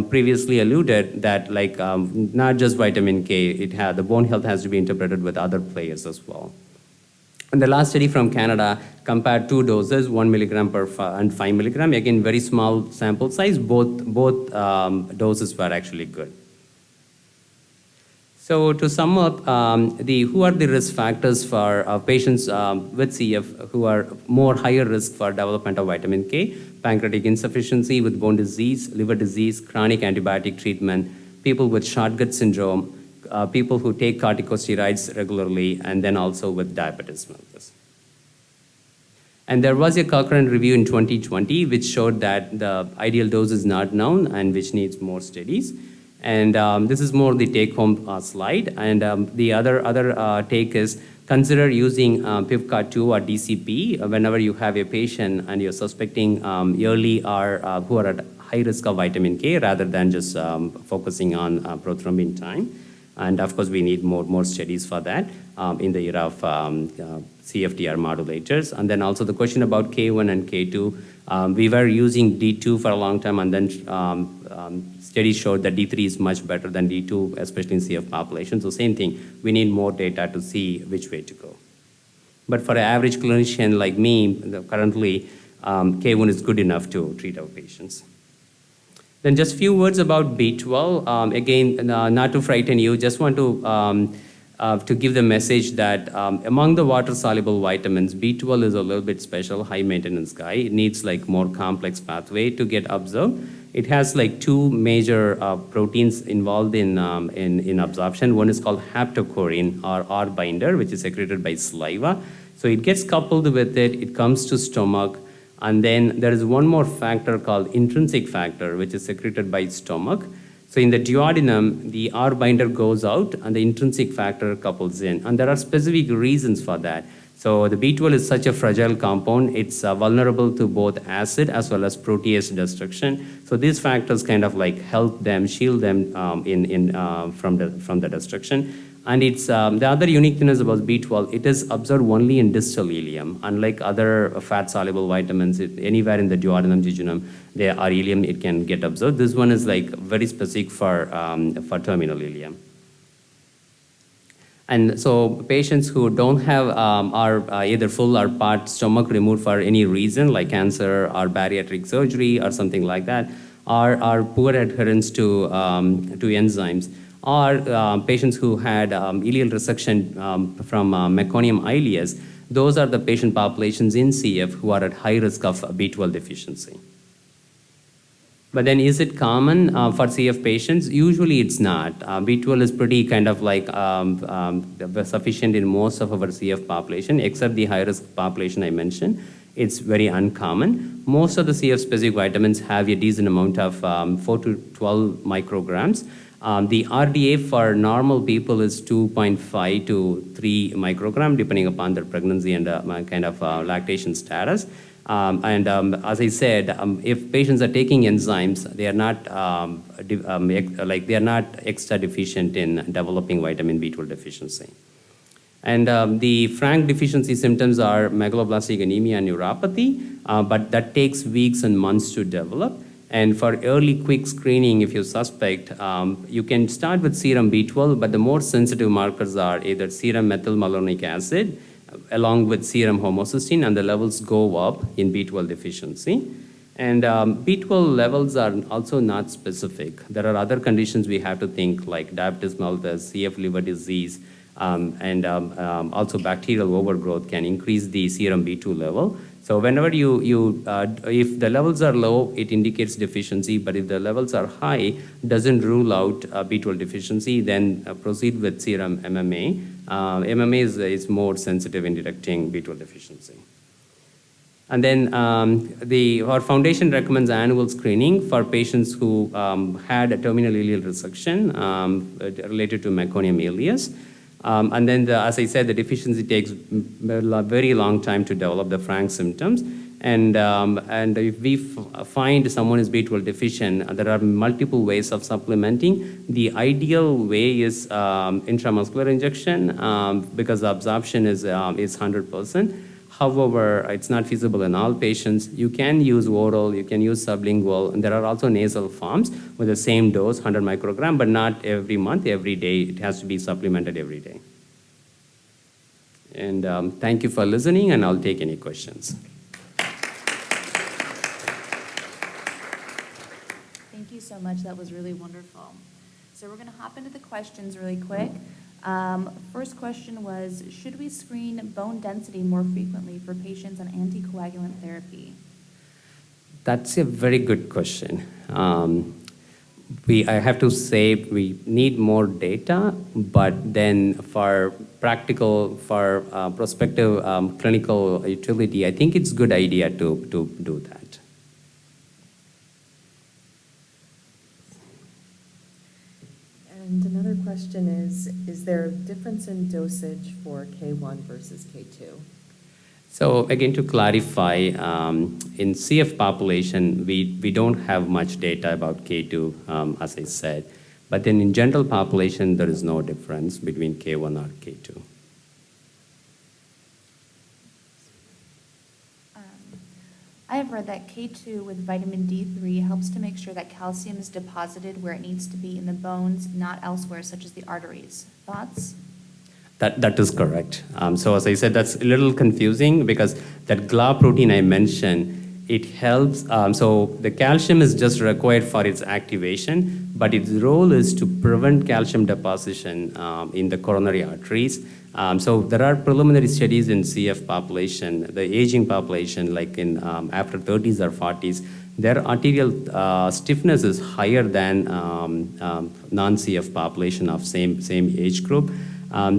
previously alluded, that like not just vitamin K, the bone health has to be interpreted with other players as well. And the last study from Canada compared two doses, 1 milligram and 5 milligram. Again, very small sample size. Both doses were actually good. So to sum up, who are the risk factors for patients with CF who are more higher risk for development of vitamin K? Pancreatic insufficiency with bone disease, liver disease, chronic antibiotic treatment, people with short gut syndrome, people who take corticosteroids regularly, and then also with diabetes mellitus. And there was a Cochrane review in 2020 which showed that the ideal dose is not known and which needs more studies. And this is more the take-home slide. And the other take is consider using PIVCA2 or DCP whenever you have a patient and you're suspecting early or who are at high risk of vitamin K rather than just focusing on prothrombin time. And of course, we need more studies for that in the era of CFTR modulators. And then also the question about K1 and K2, we were using D2 for a long time, and then studies showed that D3 is much better than D2, especially in CF population. So same thing, we need more data to see which way to go. But for an average clinician like me, currently, K1 is good enough to treat our patients. Then just a few words about B12. Again, not to frighten you, just want to give the message that among the water-soluble vitamins, B12 is a little bit special, high-maintenance guy. It needs like more complex pathway to get absorbed. It has like two major proteins involved in absorption. One is called haptocorrin or R-binder, which is secreted by saliva. So it gets coupled with it, it comes to stomach, and then there is one more factor called intrinsic factor, which is secreted by stomach. So in the duodenum, the R-binder goes out and the intrinsic factor couples in. And there are specific reasons for that. So the B12 is such a fragile compound. It's vulnerable to both acid as well as protease destruction. So these factors kind of like help them, shield them from the destruction. And it's the other uniqueness about B12, it is absorbed only in distal ileum. Unlike other fat-soluble vitamins, anywhere in the duodenum, jejunum, or ileum, it can get absorbed. This one is like very specific for terminal ileum. And so patients who don't have either full or part stomach removed for any reason, like cancer or bariatric surgery or something like that, are poor adherence to enzymes, or patients who had ileal resection from meconium ileus, those are the patient populations in CF who are at high risk of B12 deficiency. But then is it common for CF patients? Usually it's not. B12 is pretty kind of like sufficient in most of our CF population, except the high-risk population I mentioned. It's very uncommon. Most of the CF-specific vitamins have a decent amount of 4 to 12 micrograms. The RDA for normal people is 2.5 to 3 microgram, depending upon their pregnancy and kind of lactation status. As I said, if patients are taking enzymes, they are not they are not extra deficient in developing vitamin B12 deficiency. And the frank deficiency symptoms are megaloblastic anemia and neuropathy, but that takes weeks and months to develop. And for early quick screening, if you suspect, you can start with serum B12, but the more sensitive markers are either serum methylmalonic acid along with serum homocysteine, and the levels go up in B12 deficiency. And B12 levels are also not specific. There are other conditions we have to think, like diabetes mellitus, CF liver disease, and also bacterial overgrowth can increase the serum B2 level. So whenever if the levels are low, it indicates deficiency, but if the levels are high, doesn't rule out B12 deficiency, then proceed with serum MMA. MMA is more sensitive in detecting B12 deficiency. And then our foundation recommends annual screening for patients who had a terminal ileal resection related to meconium ileus. And then, as I said, the deficiency takes a very long time to develop the frank symptoms. And if we find someone is B12 deficient, there are multiple ways of supplementing. The ideal way is intramuscular injection because the absorption is 100%. However, it's not feasible in all patients. You can use oral, you can use sublingual, and there are also nasal forms with the same dose, 100 microgram, but not every month, every day. It has to be supplemented every day. And thank you for listening, and I'll take any questions. Thank you so much. That was really wonderful. So we're going to hop into the questions really quick. First question was, should we screen bone density more frequently for patients on anticoagulant therapy? That's a very good question. I have to say we need more data, but then for practical, for prospective clinical utility, I think it's a good idea to do that. And another question is there a difference in dosage for K1 versus K2? So again, to clarify, in CF population, we don't have much data about K2, as I said. But then in general population, there is no difference between K1 or K2. I have read that K2 with vitamin D3 helps to make sure that calcium is deposited where it needs to be in the bones, not elsewhere, such as the arteries. Thoughts? That is correct. So as I said, that's a little confusing because that GLA protein I mentioned, it helps. So the calcium is just required for its activation, but its role is to prevent calcium deposition in the coronary arteries. So there are preliminary studies in CF population, the aging population, like in after 30s or 40s, their arterial stiffness is higher than non-CF population of same age group.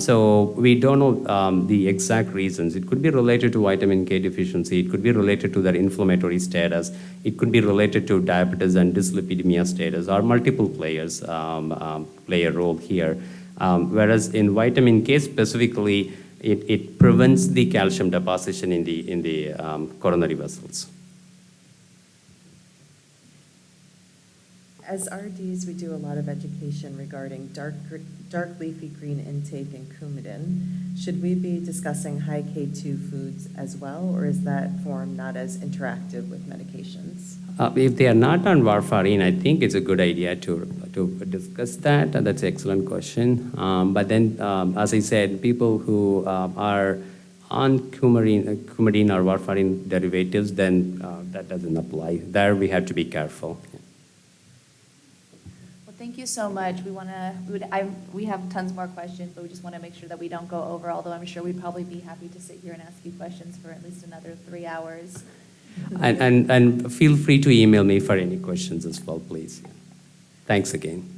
So we don't know the exact reasons. It could be related to vitamin K deficiency. It could be related to their inflammatory status. It could be related to diabetes and dyslipidemia status, or multiple players play a role here. Whereas in vitamin K specifically, it prevents the calcium deposition in the coronary vessels. As RDs, we do a lot of education regarding dark leafy green intake and coumadin. Should we be discussing high K2 foods as well, or is that form not as interactive with medications? If they are not on warfarin, I think it's a good idea to discuss that. That's an excellent question. But then, as I said, people who are on coumadin or warfarin derivatives, then that doesn't apply. There we have to be careful. Thank you so much. We have tons more questions, but we just want to make sure that we don't go over, although I'm sure we'd probably be happy to sit here and ask you questions for at least another 3 hours. And feel free to email me for any questions as well, please. Thanks again.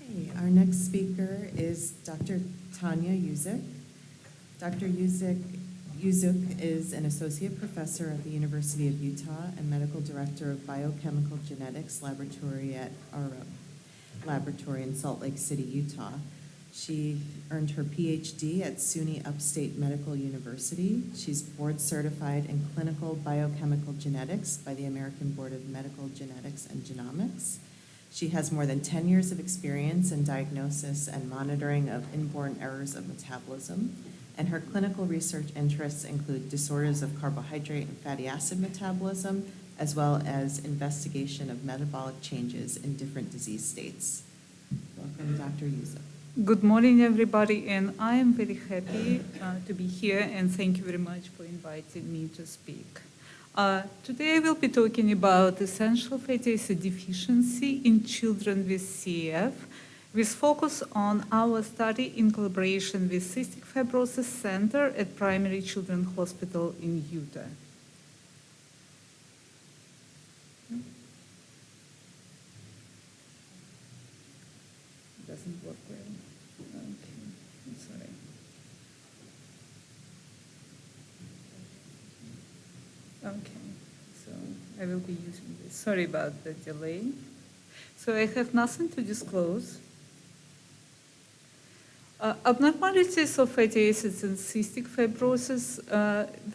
Okay, our next speaker is Dr. Tanya Uzuk. Dr. Uzuk is an associate professor at the University of Utah and medical director of biochemical genetics laboratory at our laboratory in Salt Lake City, Utah. She earned her PhD at SUNY Upstate Medical University. She's board certified in clinical biochemical genetics by the American Board of Medical Genetics and Genomics. She has more than 10 years of experience in diagnosis and monitoring of inborn errors of metabolism, and her clinical research interests include disorders of carbohydrate and fatty acid metabolism, as well as investigation of metabolic changes in different disease states. Welcome, Dr. Uzuk. Good morning, everybody, and I am very happy to be here, and thank you very much for inviting me to speak. Today I will be talking about essential fatty acid deficiency in children with CF, with focus on our study in collaboration with Cystic Fibrosis Center at Primary Children's Hospital in Utah. Doesn't work well. Okay, I'm sorry. Okay, so I will be using this. Sorry about the delay. So I have nothing to disclose. Abnormalities of fatty acids in cystic fibrosis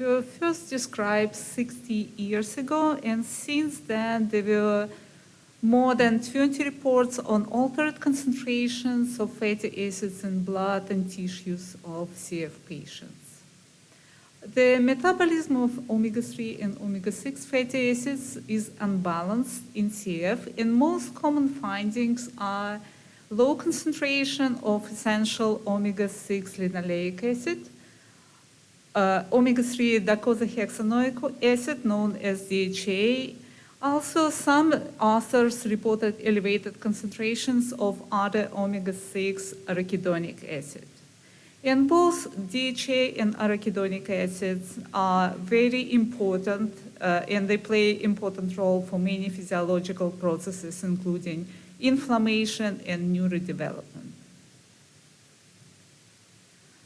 were first described 60 years ago, and since then there were more than 20 reports on altered concentrations of fatty acids in blood and tissues of CF patients. The metabolism of omega-3 and omega-6 fatty acids is unbalanced in CF, and most common findings are low concentration of essential omega-6 linoleic acid, omega-3 docosahexaenoic acid, known as DHA. Also, some authors reported elevated concentrations of other omega-6 arachidonic acid. And both DHA and arachidonic acids are very important, and they play an important role for many physiological processes, including inflammation and neurodevelopment.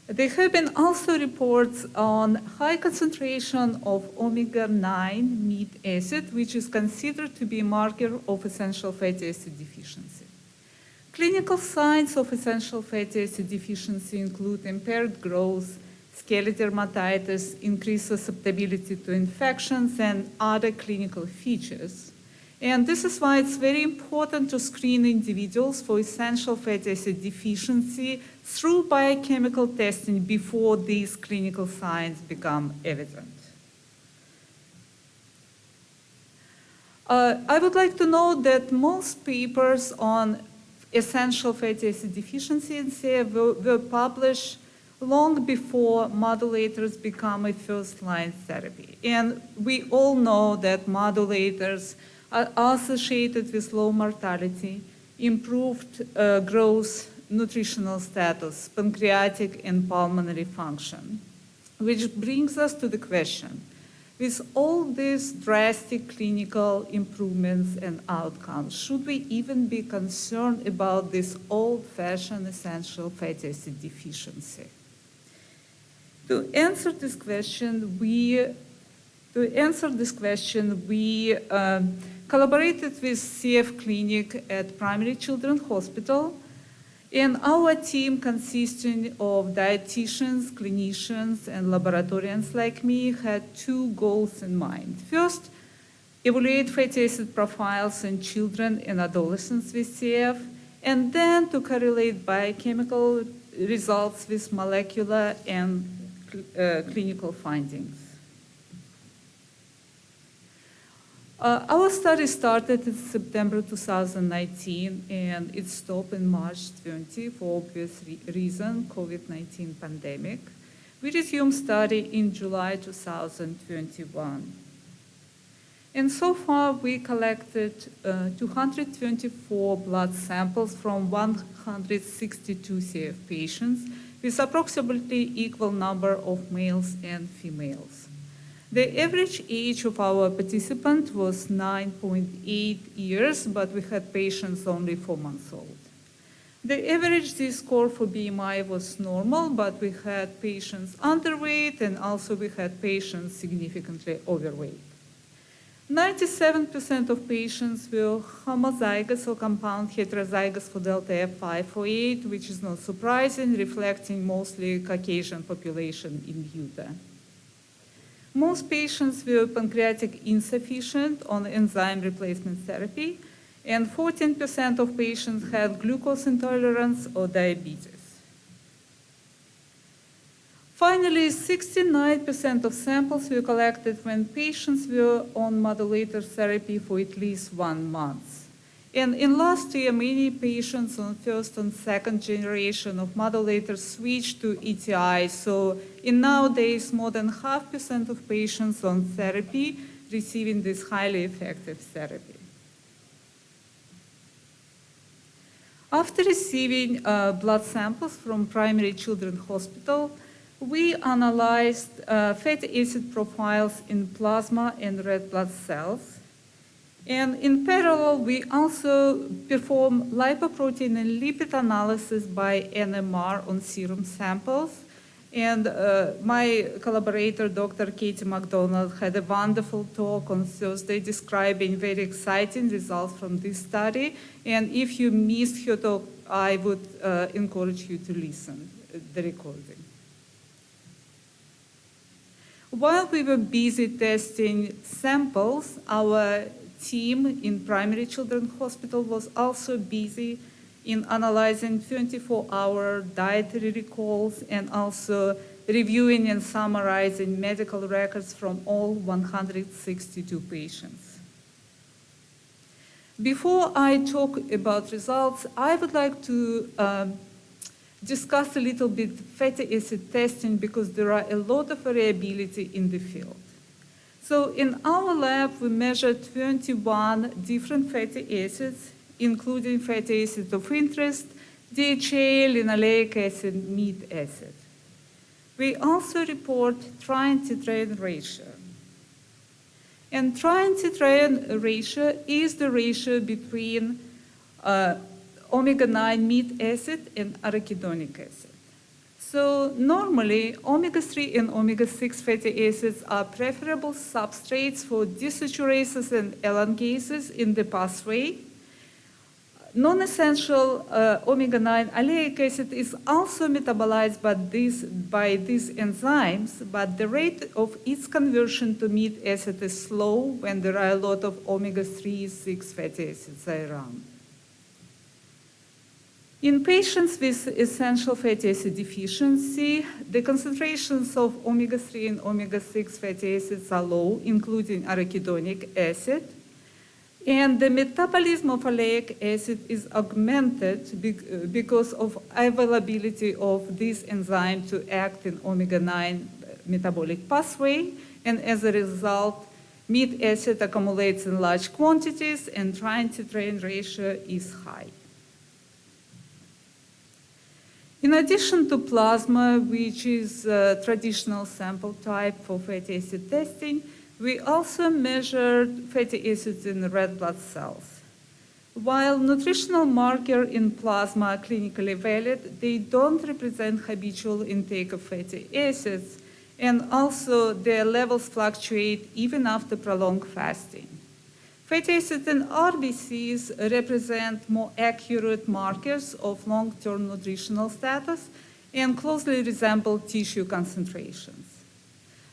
There have been also reports on high concentration of omega-9 meat acid, which is considered to be a marker of essential fatty acid deficiency. Clinical signs of essential fatty acid deficiency include impaired growth, scaly dermatitis, increased susceptibility to infections, and other clinical features. And this is why it's very important to screen individuals for essential fatty acid deficiency through biochemical testing before these clinical signs become evident. I would like to note that most papers on essential fatty acid deficiency in CF were published long before modulators become a first-line therapy. And we all know that modulators are associated with low mortality, improved growth, nutritional status, pancreatic and pulmonary function, which brings us to the question, with all these drastic clinical improvements and outcomes, should we even be concerned about this old-fashioned essential fatty acid deficiency? To answer this question, we collaborated with CF Clinic at Primary Children's Hospital, and our team, consisting of dietitians, clinicians, and laboratorians like me, had two goals in mind. First, evaluate fatty acid profiles in children and adolescents with CF, and then to correlate biochemical results with molecular and clinical findings. Our study started in September 2019, and it stopped in March 20 for obvious reason, COVID-19 pandemic. We resumed study in July 2021. And so far, we collected 224 blood samples from 162 CF patients with approximately equal number of males and females. The average age of our participant was 9.8 years, but we had patients only 4 months old. The average Z-score for BMI was normal, but we had patients underweight, and also we had patients significantly overweight. 97% of patients were homozygous or compound heterozygous for delta F508, which is not surprising, reflecting mostly Caucasian population in Utah. Most patients were pancreatic insufficient on enzyme replacement therapy, and 14% of patients had glucose intolerance or diabetes. Finally, 69% of samples were collected when patients were on modulator therapy for at least 1 month. And in last year, many patients on first and second generation of modulators switched to ETI. So in nowadays, more than 0.5% of patients on therapy receiving this highly effective therapy. After receiving blood samples from Primary Children's Hospital, we analyzed fatty acid profiles in plasma and red blood cells. And in parallel, we also perform lipoprotein and lipid analysis by NMR on serum samples. And my collaborator, Dr. Katie McDonald, had a wonderful talk on Thursday describing very exciting results from this study. And if you missed her talk, I would encourage you to listen to the recording. While we were busy testing samples, our team in Primary Children's Hospital was also busy in analyzing 24-hour dietary recalls and also reviewing and summarizing medical records from all 162 patients. Before I talk about results, I would like to discuss a little bit fatty acid testing because there are a lot of variability in the field. So in our lab, we measured 21 different fatty acids, including fatty acids of interest, DHA, linoleic acid, meat acid. We also report tryptophan ratio. And tryptophan ratio is the ratio between omega-9 meat acid and arachidonic acid. So normally, omega-3 and omega-6 fatty acids are preferable substrates for desaturases and elongases in the pathway. Non-essential omega-9 alleic acid is also metabolized by these enzymes, but the rate of its conversion to meat acid is slow when there are a lot of omega-3, 6 fatty acids around. In patients with essential fatty acid deficiency, the concentrations of omega-3 and omega-6 fatty acids are low, including arachidonic acid. And the metabolism of oleic acid is augmented because of availability of this enzyme to act in omega-9 metabolic pathway. And as a result, meat acid accumulates in large quantities and tryptophan ratio is high. In addition to plasma, which is a traditional sample type for fatty acid testing, we also measured fatty acids in red blood cells. While nutritional markers in plasma are clinically valid, they don't represent habitual intake of fatty acids, and also their levels fluctuate even after prolonged fasting. Fatty acids in RBCs represent more accurate markers of long-term nutritional status and closely resemble tissue concentrations.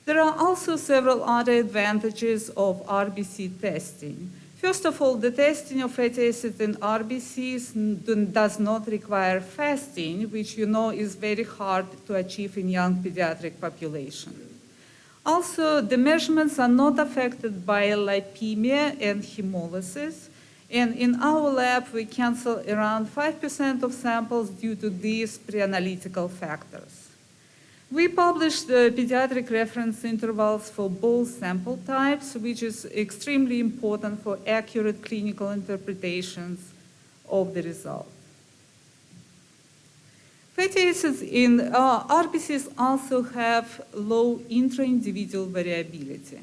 There are also several other advantages of RBC testing. First of all, the testing of fatty acids in RBCs does not require fasting, which you know is very hard to achieve in young pediatric population. Also, the measurements are not affected by lipemia and hemolysis, and in our lab, we cancel around 5% of samples due to these pre-analytical factors. We published the pediatric reference intervals for both sample types, which is extremely important for accurate clinical interpretations of the result. Fatty acids in RBCs also have low intra-individual variability. A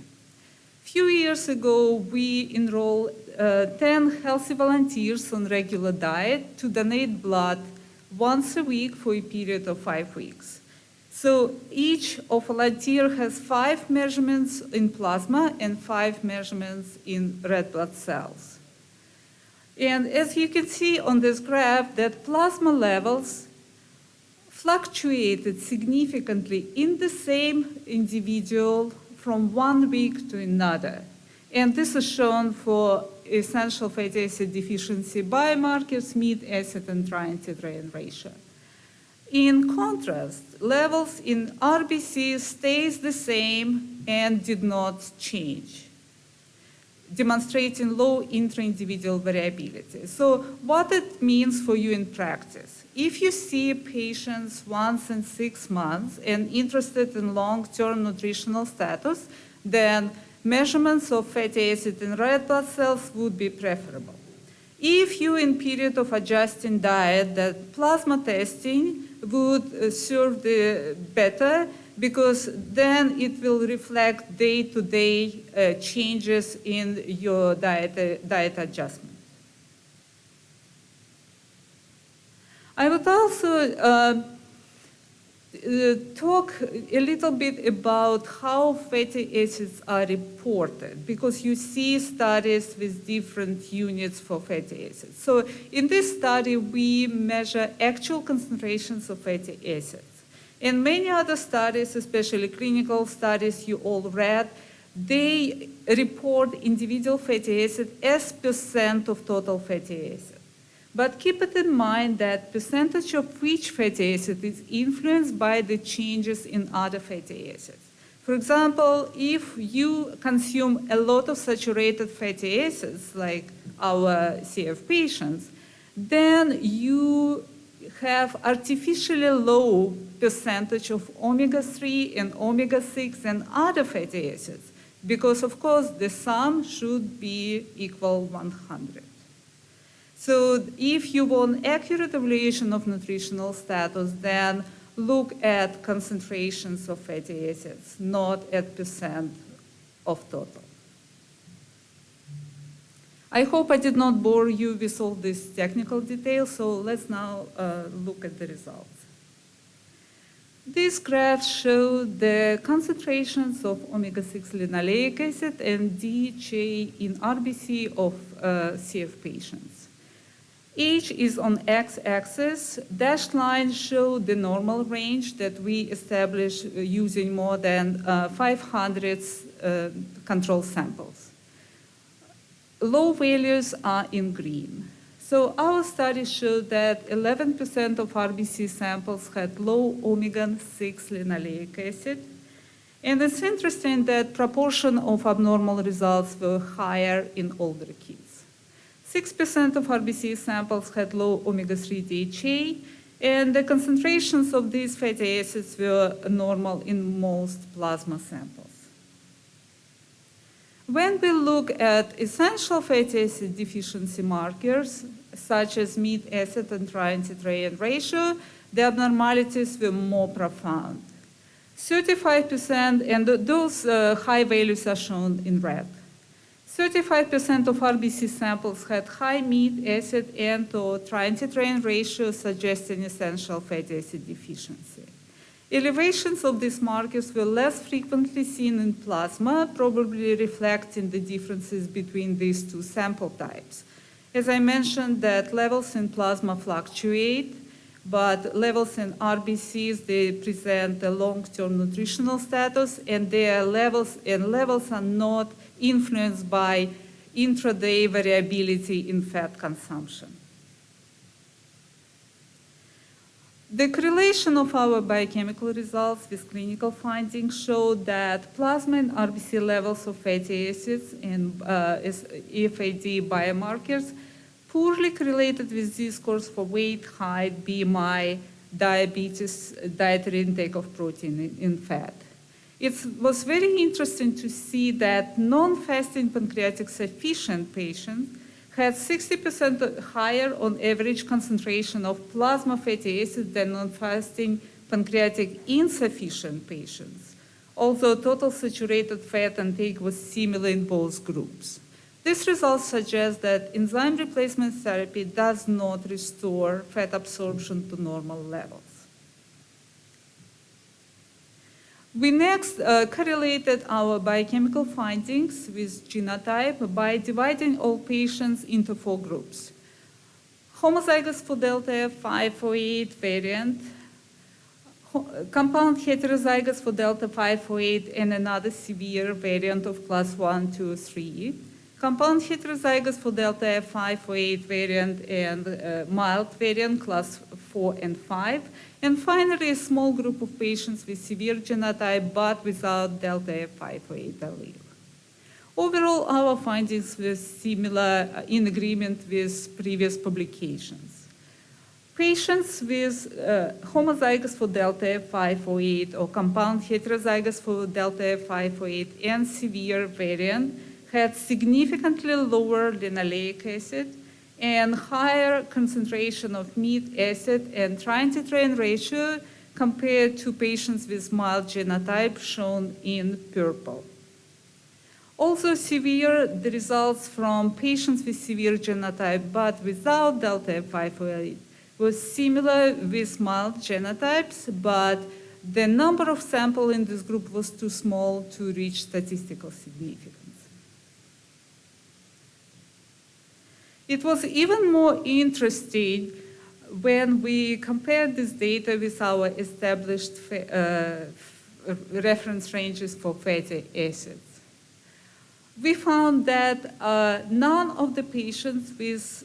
few years ago, we enrolled 10 healthy volunteers on regular diet to donate blood once a week for a period of 5 weeks. So each volunteer has 5 measurements in plasma and 5 measurements in red blood cells. And as you can see on this graph, that plasma levels fluctuated significantly in the same individual from 1 week to another. And this is shown for essential fatty acid deficiency biomarkers, meat acid, and tryptophan ratio. In contrast, levels in RBC stays the same and did not change, demonstrating low intra-individual variability. So what it means for you in practice, if you see patients once in 6 months and interested in long-term nutritional status, then measurements of fatty acid in red blood cells would be preferable. If you in period of adjusting diet, that plasma testing would serve better because then it will reflect day-to-day changes in your diet adjustment. I would also talk a little bit about how fatty acids are reported, because you see studies with different units for fatty acids. So in this study, we measure actual concentrations of fatty acids. In many other studies, especially clinical studies you all read, they report individual fatty acid as % of total fatty acid. But keep it in mind that percentage of which fatty acid is influenced by the changes in other fatty acids. For example, if you consume a lot of saturated fatty acids, like our CF patients, then you have artificially low percentage of omega-3 and omega-6 and other fatty acids, because of course the sum should be equal 100. So if you want accurate evaluation of nutritional status, then look at concentrations of fatty acids, not at % of total. I hope I did not bore you with all these technical details, so let's now look at the results. These graphs show the concentrations of omega-6 linoleic acid and DHA in RBC of CF patients. Age is on x-axis. Dashed lines show the normal range that we established using more than 500 control samples. Low values are in green. So our study showed that 11% of RBC samples had low omega-6 linoleic acid. And it's interesting that proportion of abnormal results were higher in older kids. 6% of RBC samples had low omega-3 DHA, and the concentrations of these fatty acids were normal in most plasma samples. When we look at essential fatty acid deficiency markers, such as meat acid and triantitration ratio, the abnormalities were more profound. 35%, and those high values are shown in red. 35% of RBC samples had high meat acid and/or triantitration ratio suggesting essential fatty acid deficiency. Elevations of these markers were less frequently seen in plasma, probably reflecting the differences between these two sample types. As I mentioned, that levels in plasma fluctuate, but levels in RBCs, they present a long-term nutritional status, and their levels are not influenced by intraday variability in fat consumption. The correlation of our biochemical results with clinical findings showed that plasma and RBC levels of fatty acids and FAD biomarkers poorly correlated with Z-scores for weight, height, BMI, diabetes, dietary intake of protein in fat. It was very interesting to see that non-fasting pancreatic sufficient patients had 60% higher on average concentration of plasma fatty acid than non-fasting pancreatic insufficient patients, although total saturated fat intake was similar in both groups. This result suggests that enzyme replacement therapy does not restore fat absorption to normal levels. We next correlated our biochemical findings with genotype by dividing all patients into 4 groups. Homozygous for delta F508 variant, compound heterozygous for delta 508 and another severe variant of class 1, 2, 3, compound heterozygous for delta F508 variant and mild variant class 4 and 5, and finally a small group of patients with severe genotype but without delta F508 allele. Overall, our findings were similar in agreement with previous publications. Patients with homozygous for delta F508 or compound heterozygous for delta F508 and severe variant had significantly lower linoleic acid and higher concentration of meat acid and triantitration ratio compared to patients with mild genotype shown in purple. Also severe, the results from patients with severe genotype but without delta F508 was similar with mild genotypes, but the number of samples in this group was too small to reach statistical significance. It was even more interesting when we compared this data with our established reference ranges for fatty acids. We found that none of the patients with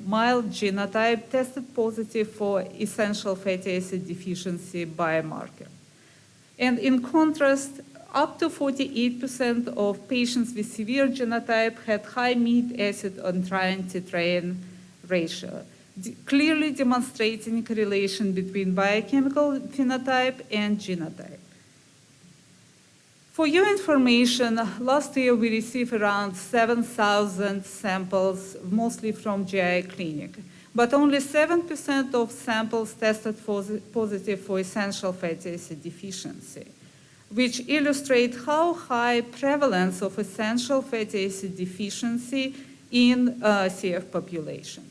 mild genotype tested positive for essential fatty acid deficiency biomarker. And in contrast, up to 48% of patients with severe genotype had high meat acid on triantitran ratio, clearly demonstrating correlation between biochemical phenotype and genotype. For your information, last year we received around 7,000 samples, mostly from GI clinic, but only 7% of samples tested positive for essential fatty acid deficiency, which illustrate how high prevalence of essential fatty acid deficiency in CF population.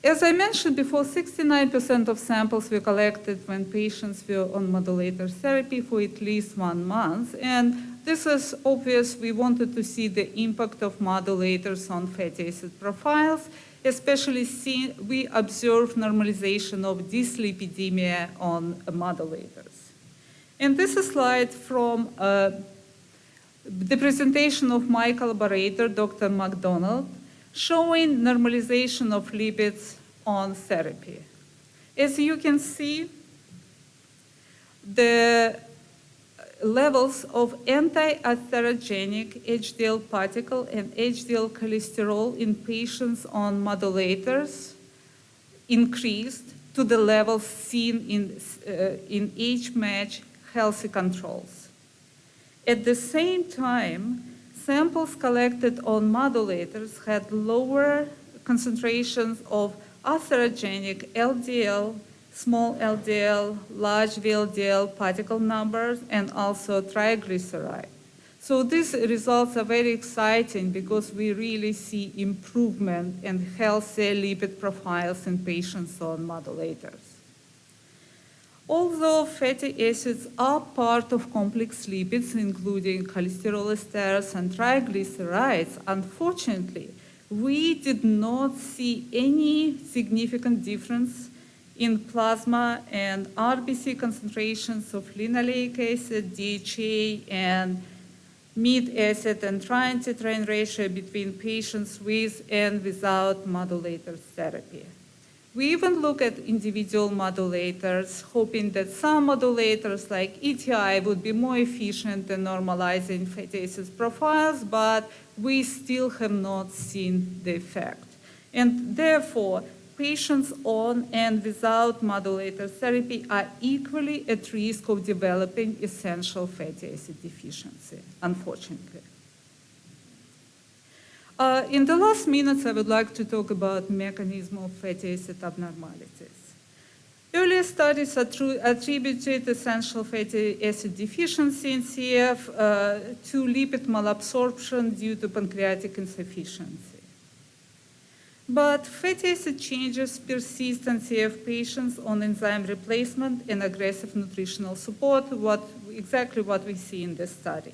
As I mentioned before, 69% of samples were collected when patients were on modulator therapy for at least 1 month. And this is obvious. We wanted to see the impact of modulators on fatty acid profiles, especially since we observed normalization of dyslipidemia on modulators. And this is a slide from the presentation of my collaborator, Dr. McDonald, showing normalization of lipids on therapy. As you can see, the levels of anti-atherogenic HDL particle and HDL cholesterol in patients on modulators increased to the levels seen in age-matched healthy controls. At the same time, samples collected on modulators had lower concentrations of atherogenic LDL, small LDL, large VLDL particle numbers, and also triglyceride. So these results are very exciting because we really see improvement in healthy lipid profiles in patients on modulators. Although fatty acids are part of complex lipids, including cholesterol esters and triglycerides, unfortunately, we did not see any significant difference in plasma and RBC concentrations of linoleic acid, DHA, and meat acid and triantitran ratio between patients with and without modulator therapy. We even look at individual modulators, hoping that some modulators like ETI would be more efficient in normalizing fatty acids profiles, but we still have not seen the effect. And therefore, patients on and without modulator therapy are equally at risk of developing essential fatty acid deficiency, unfortunately. In the last minutes, I would like to talk about mechanism of fatty acid abnormalities. Earlier studies attributed essential fatty acid deficiency in CF to lipid malabsorption due to pancreatic insufficiency. But fatty acid changes persist in CF patients on enzyme replacement and aggressive nutritional support, exactly what we see in this study.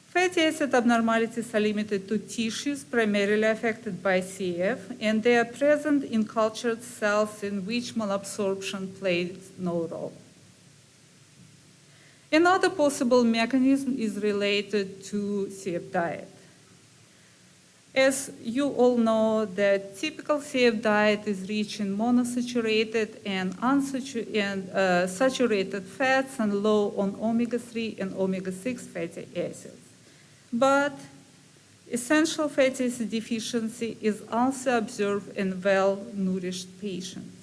Fatty acid abnormalities are limited to tissues primarily affected by CF, and they are present in cultured cells in which malabsorption plays no role. Another possible mechanism is related to CF diet. As you all know, the typical CF diet is rich in monosaturated and saturated fats and low on omega-3 and omega-6 fatty acids. But essential fatty acid deficiency is also observed in well-nourished patients.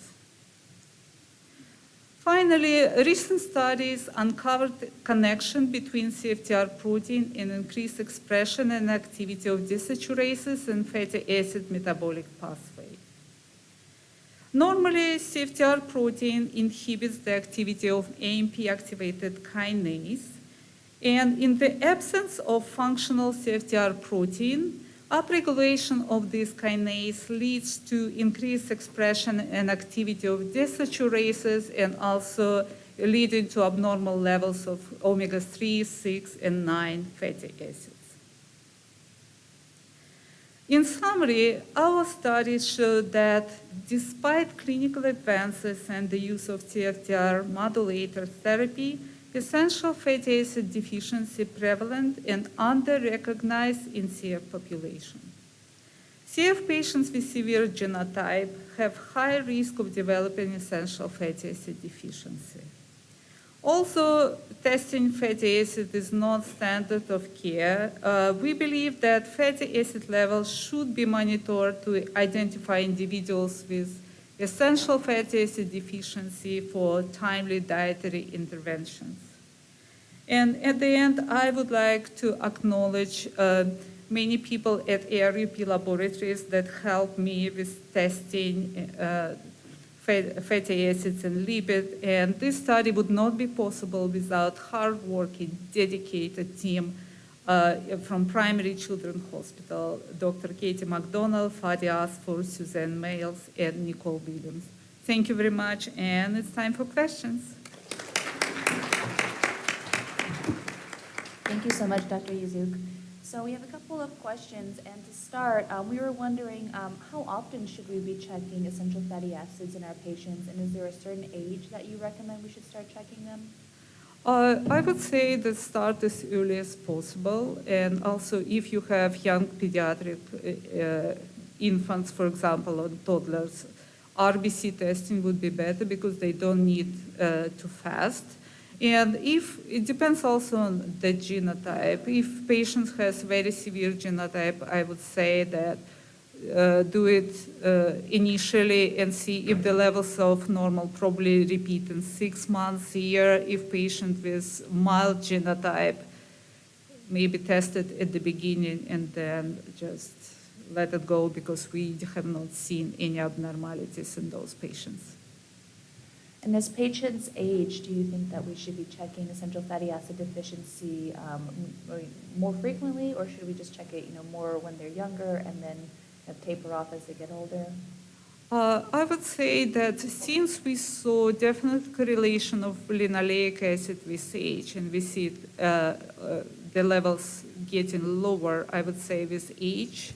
Finally, recent studies uncovered connection between CFTR protein and increased expression and activity of desaturases and fatty acid metabolic pathway. Normally, CFTR protein inhibits the activity of AMP-activated kinase, and in the absence of functional CFTR protein, upregulation of this kinase leads to increased expression and activity of desaturases and also leading to abnormal levels of omega-3, 6, and 9 fatty acids. In summary, our studies showed that despite clinical advances and the use of CFTR modulator therapy, essential fatty acid deficiency prevalent and under-recognized in CF population. CF patients with severe genotype have high risk of developing essential fatty acid deficiency. Also, testing fatty acid is not standard of care. We believe that fatty acid levels should be monitored to identify individuals with essential fatty acid deficiency for timely dietary interventions. And at the end, I would like to acknowledge many people at ARUP laboratories that helped me with testing fatty acids and lipids, and this study would not be possible without hardworking, dedicated team from Primary Children's Hospital, Dr. Katie McDonald, Fadi Asfour, Suzanne Males, and Nicole Williams. Thank you very much, and it's time for questions. Thank you so much, Dr. Yuzuk. So we have a couple of questions, and to start, we were wondering how often should we be checking essential fatty acids in our patients, and is there a certain age that you recommend we should start checking them? I would say that start as early as possible, and also if you have young pediatric infants, for example, or toddlers, RBC testing would be better because they don't need to fast. And if it depends also on the genotype. If patient has very severe genotype, I would say that do it initially and see if the levels of normal probably repeat in 6 months, a year. If patient with mild genotype, maybe test it at the beginning and then just let it go because we have not seen any abnormalities in those patients. And as patients age, do you think that we should be checking essential fatty acid deficiency more frequently, or should we just check it, more when they're younger and then taper off as they get older? I would say that since we saw definite correlation of linoleic acid with age, and we see the levels getting lower, I would say with age,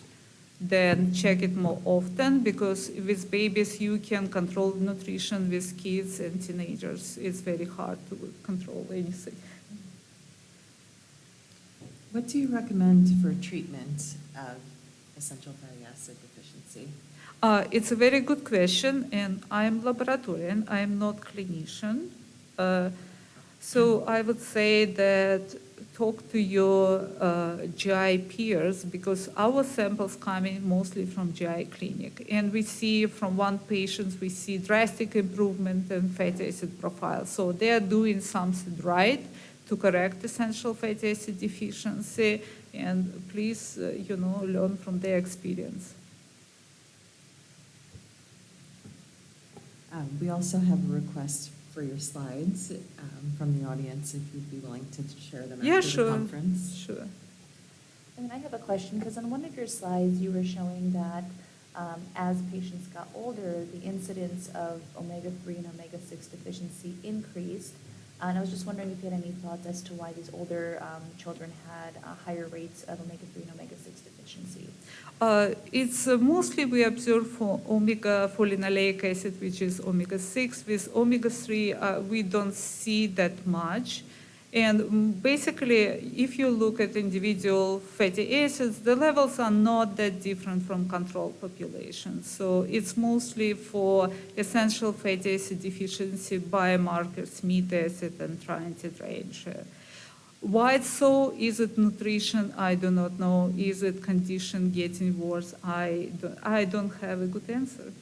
then check it more often, because with babies you can control nutrition. With kids and teenagers it's very hard to control anything. What do you recommend for treatment of essential fatty acid deficiency? It's a very good question, and I'm laboratorian, I'm not clinician. So I would say that talk to your GI peers, because our samples coming mostly from GI clinic, and we see from one patient we see drastic improvement in fatty acid profile. So they are doing something right to correct essential fatty acid deficiency, and please learn from their experience. We also have a request for your slides from the audience, if you'd be willing to share them after the conference. Sure. And I have a question, because on one of your slides you were showing that as patients got older, the incidence of omega-3 and omega-6 deficiency increased. And I was just wondering if you had any thoughts as to why these older children had higher rates of omega-3 and omega-6 deficiency. It's mostly we observe for for linoleic acid, which is omega-6. With omega-3, we don't see that much. And basically, if you look at individual fatty acids, the levels are not that different from control populations. So it's mostly for essential fatty acid deficiency biomarkers, meat acid and triantid range. Why it's so? Is it nutrition? I do not know. Is it condition getting worse? I don't have a good answer.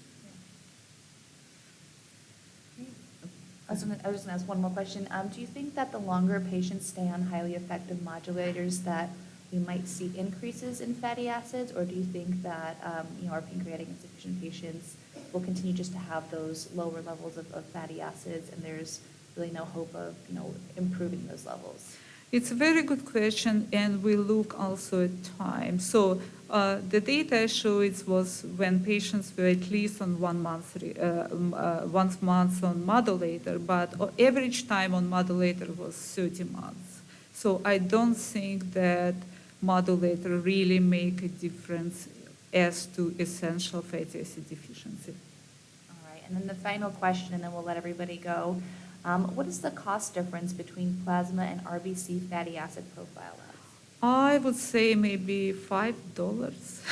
I was just going to ask one more question. Do you think that the longer patients stay on highly effective modulators that we might see increases in fatty acids, or do you think that our pancreatic insufficient patients will continue just to have those lower levels of fatty acids, and there's really no hope of improving those levels? It's a very good question, and we look also at time. So the data I show it was when patients were at least on 1 month on modulator, but average time on modulator was 30 months. So I don't think that modulator really make a difference as to essential fatty acid deficiency. All right, and then the final question, and then we'll let everybody go. What is the cost difference between plasma and RBC fatty acid profile labs? I would say maybe $5.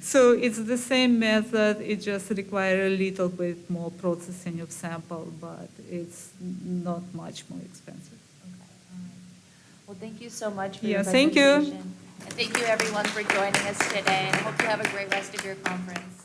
So it's the same method, it just requires a little bit more processing of sample, but it's not much more expensive. Okay, all right. Well, thank you so much for Yeah, your thank you. presentation. And thank you everyone for joining us today, and I hope you have a great rest of your conference.